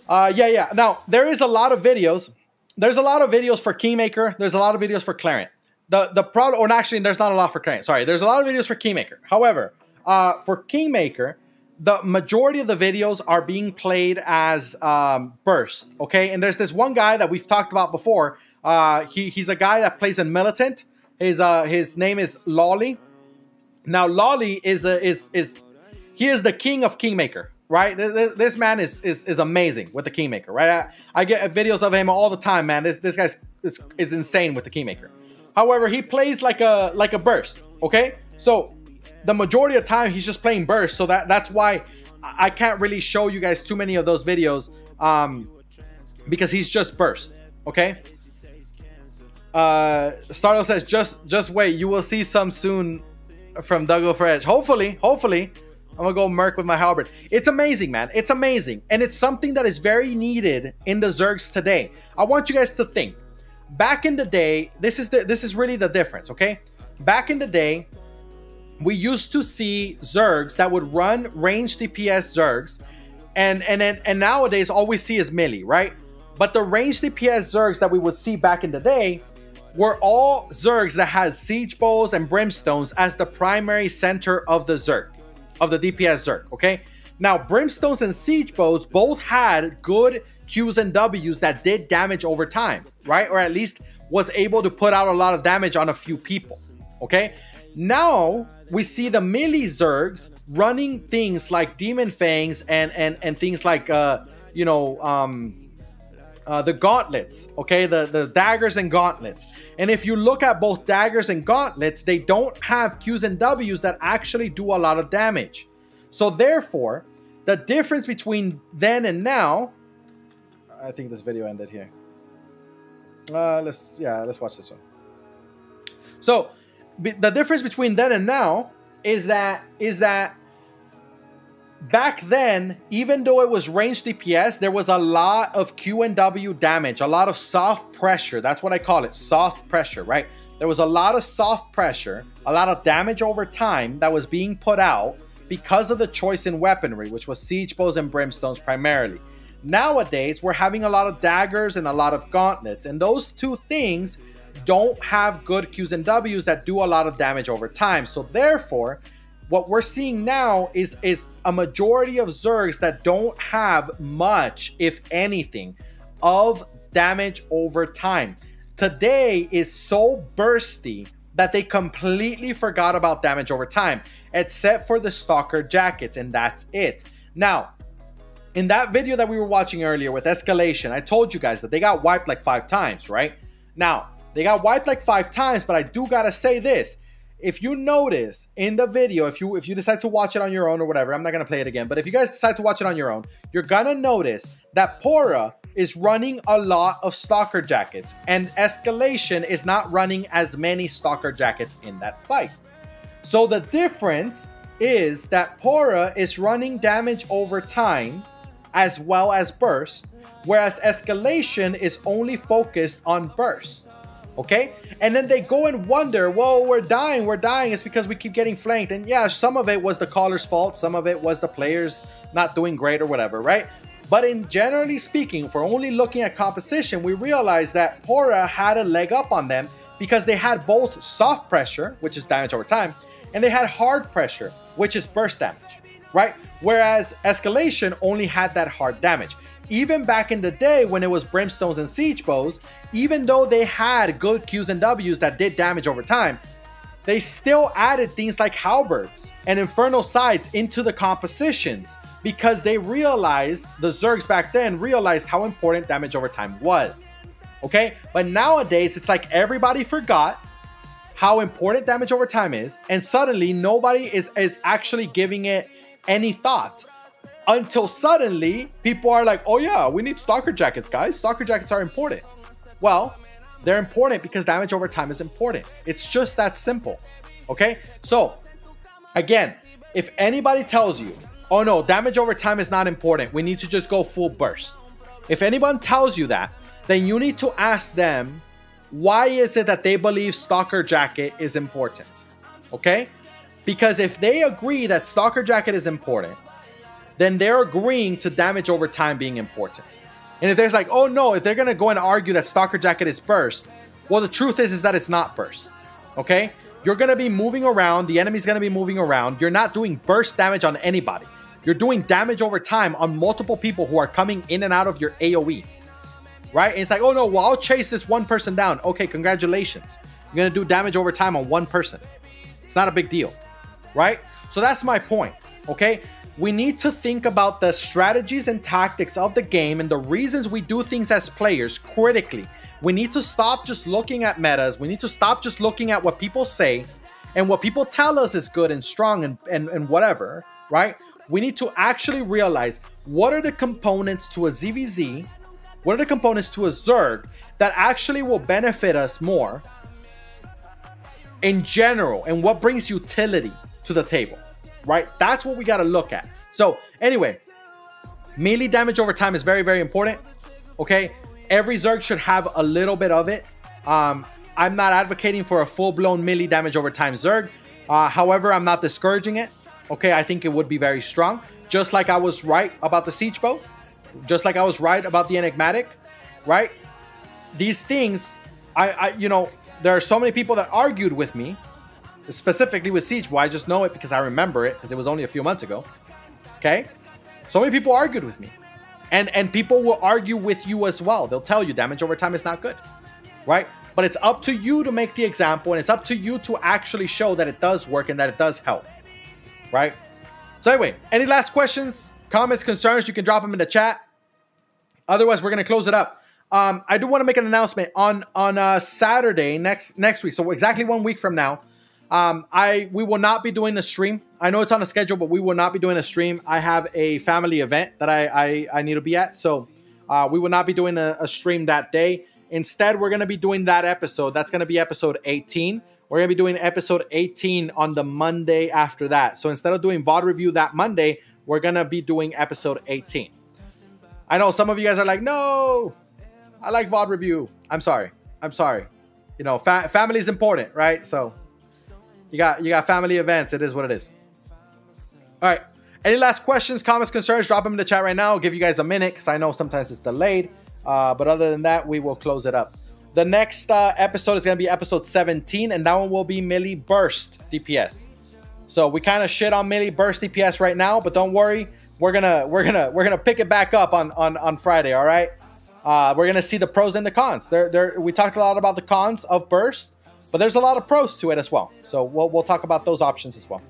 Yeah. Now there is a lot of videos. There's a lot of videos for Kingmaker. There's a lot of videos for Clarion. The problem, or actually, there's not a lot for Clarion. Sorry, there's a lot of videos for Kingmaker. However, for Kingmaker, the majority of the videos are being played as burst. Okay, and there's this one guy that we've talked about before. He's a guy that plays in Militant. His name is Lolly. Now Lolly is the king of Kingmaker, right? This man is amazing with the Kingmaker, right? I get videos of him all the time, man. This guy is insane with the Kingmaker. However, he plays like a burst. Okay, so the majority of the time he's just playing burst. So that's why I can't really show you guys too many of those videos, because he's just burst. Okay. Starlo says, just wait, you will see some soon from Dougal for Edge. Hopefully, I'm gonna go merc with my halberd. It's amazing, man. It's amazing, and it's something that is very needed in the Zergs today. I want you guys to think. Back in the day, this is really the difference, okay? Back in the day, we used to see Zergs that would run range DPS Zergs, and nowadays all we see is melee, right? But the range DPS Zergs that we would see back in the day were all Zergs that had siege bows and brimstones as the primary center of the Zerg, of the DPS Zerg, okay? Now, brimstones and siege bows both had good Qs and Ws that did damage over time, right? Or at least was able to put out a lot of damage on a few people, okay? Now we see the melee Zergs running things like Demon Fangs and things like, you know, the gauntlets, okay? The daggers and gauntlets. And if you look at both daggers and gauntlets, they don't have Qs and Ws that actually do a lot of damage. So therefore, the difference between then and now, I think this video ended here. Let's watch this one. So the difference between then and now is that back then, even though it was ranged DPS, there was a lot of Q and W damage, a lot of soft pressure. That's what I call it, soft pressure, right? There was a lot of soft pressure, a lot of damage over time that was being put out because of the choice in weaponry, which was siege bows and brimstones primarily. Nowadays, we're having a lot of daggers and a lot of gauntlets, and those two things don't have good Qs and Ws that do a lot of damage over time. So therefore, what we're seeing now is a majority of Zergs that don't have much, if anything, of damage over time. Today is so bursty that they completely forgot about damage over time, except for the Stalker jackets, and that's it. Now, in that video that we were watching earlier with Escalation, I told you guys that they got wiped like 5 times, right? Now, they got wiped like 5 times, but I do gotta say this. If you notice in the video, if you decide to watch it on your own or whatever, I'm not gonna play it again, but if you guys decide to watch it on your own, you're gonna notice that Pora is running a lot of Stalker jackets, and Escalation is not running as many Stalker jackets in that fight. So the difference is that Pora is running damage over time as well as burst, whereas Escalation is only focused on burst. Okay? And then they go and wonder, whoa, we're dying. It's because we keep getting flanked. And yeah, some of it was the caller's fault. Some of it was the players not doing great or whatever, right? But in generally speaking, if we're only looking at composition, we realize that Pora had a leg up on them because they had both soft pressure, which is damage over time, and they had hard pressure, which is burst damage, right? Whereas Escalation only had that hard damage. Even back in the day when it was brimstones and siege bows, even though they had good Qs and Ws that did damage over time, they still added things like halberds and infernal sights into the compositions because they realized, the Zergs back then realized how important damage over time was. Okay? But nowadays, it's like everybody forgot how important damage over time is, and suddenly nobody is actually giving it any thought. Until suddenly, people are like, oh yeah, we need Stalker jackets, guys. Stalker jackets are important. Well, they're important because damage over time is important. It's just that simple, okay? So, again, if anybody tells you, oh no, damage over time is not important, we need to just go full burst. If anyone tells you that, then you need to ask them, why is it that they believe Stalker jacket is important, okay? Because if they agree that Stalker jacket is important, then they're agreeing to damage over time being important. And if there's like, oh no, if they're gonna go and argue that Stalker jacket is burst, well, the truth is that it's not burst, okay? You're gonna be moving around, the enemy's gonna be moving around, you're not doing burst damage on anybody. You're doing damage over time on multiple people who are coming in and out of your AoE, right? And it's like, oh no, well, I'll chase this one person down. Okay, congratulations. You're gonna do damage over time on one person. It's not a big deal, right? So that's my point, okay? We need to think about the strategies and tactics of the game and the reasons we do things as players critically. We need to stop just looking at metas. We need to stop just looking at what people say and what people tell us is good and strong and whatever, right? We need to actually realize what are the components to a ZvZ, what are the components to a Zerg that actually will benefit us more in general, and what brings utility to the table, right? That's what we got to look at. So anyway, melee damage over time is very, very important, okay? Every Zerg should have a little bit of it. I'm not advocating for a full-blown melee damage over time Zerg. However, I'm not discouraging it, okay? I think it would be very strong. Just like I was right about the siege bow, just like I was right about the enigmatic, right? These things, you know, there are so many people that argued with me, specifically with siege bow. I just know it because I remember it because it was only a few months ago. Okay, so many people argued with me, And people will argue with you as well. They'll tell you damage over time is not good, right? But it's up to you to make the example, and it's up to you to actually show that it does work and that it does help, right? So anyway, any last questions, comments, concerns, you can drop them in the chat. Otherwise, we're going to close it up. I do want to make an announcement on Saturday next week. So exactly 1 week from now, we will not be doing the stream. I know it's on a schedule, but we will not be doing a stream. I have a family event that I need to be at. So we will not be doing a stream that day. Instead, we're going to be doing that episode. That's going to be episode 18. We're going to be doing episode 18 on the Monday after that. So instead of doing VOD review that Monday, we're going to be doing episode 18. I know some of you guys are like, no, I like VOD review. I'm sorry. You know, family is important, right? So you got family events. It is what it is. All right. Any last questions, comments, concerns? Drop them in the chat right now. I'll give you guys a minute because I know sometimes it's delayed. But other than that, we will close it up. The next episode is going to be episode 17, and that one will be Millie Burst DPS. So we kind of shit on Millie Burst DPS right now, but don't worry, we're gonna pick it back up on Friday. All right, we're gonna see the pros and the cons. We talked a lot about the cons of Burst, but there's a lot of pros to it as well. So we'll talk about those options as well.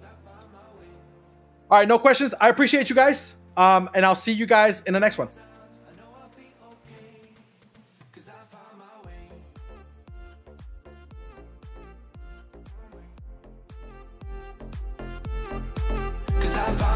All right, no questions. I appreciate you guys, and I'll see you guys in the next one. I found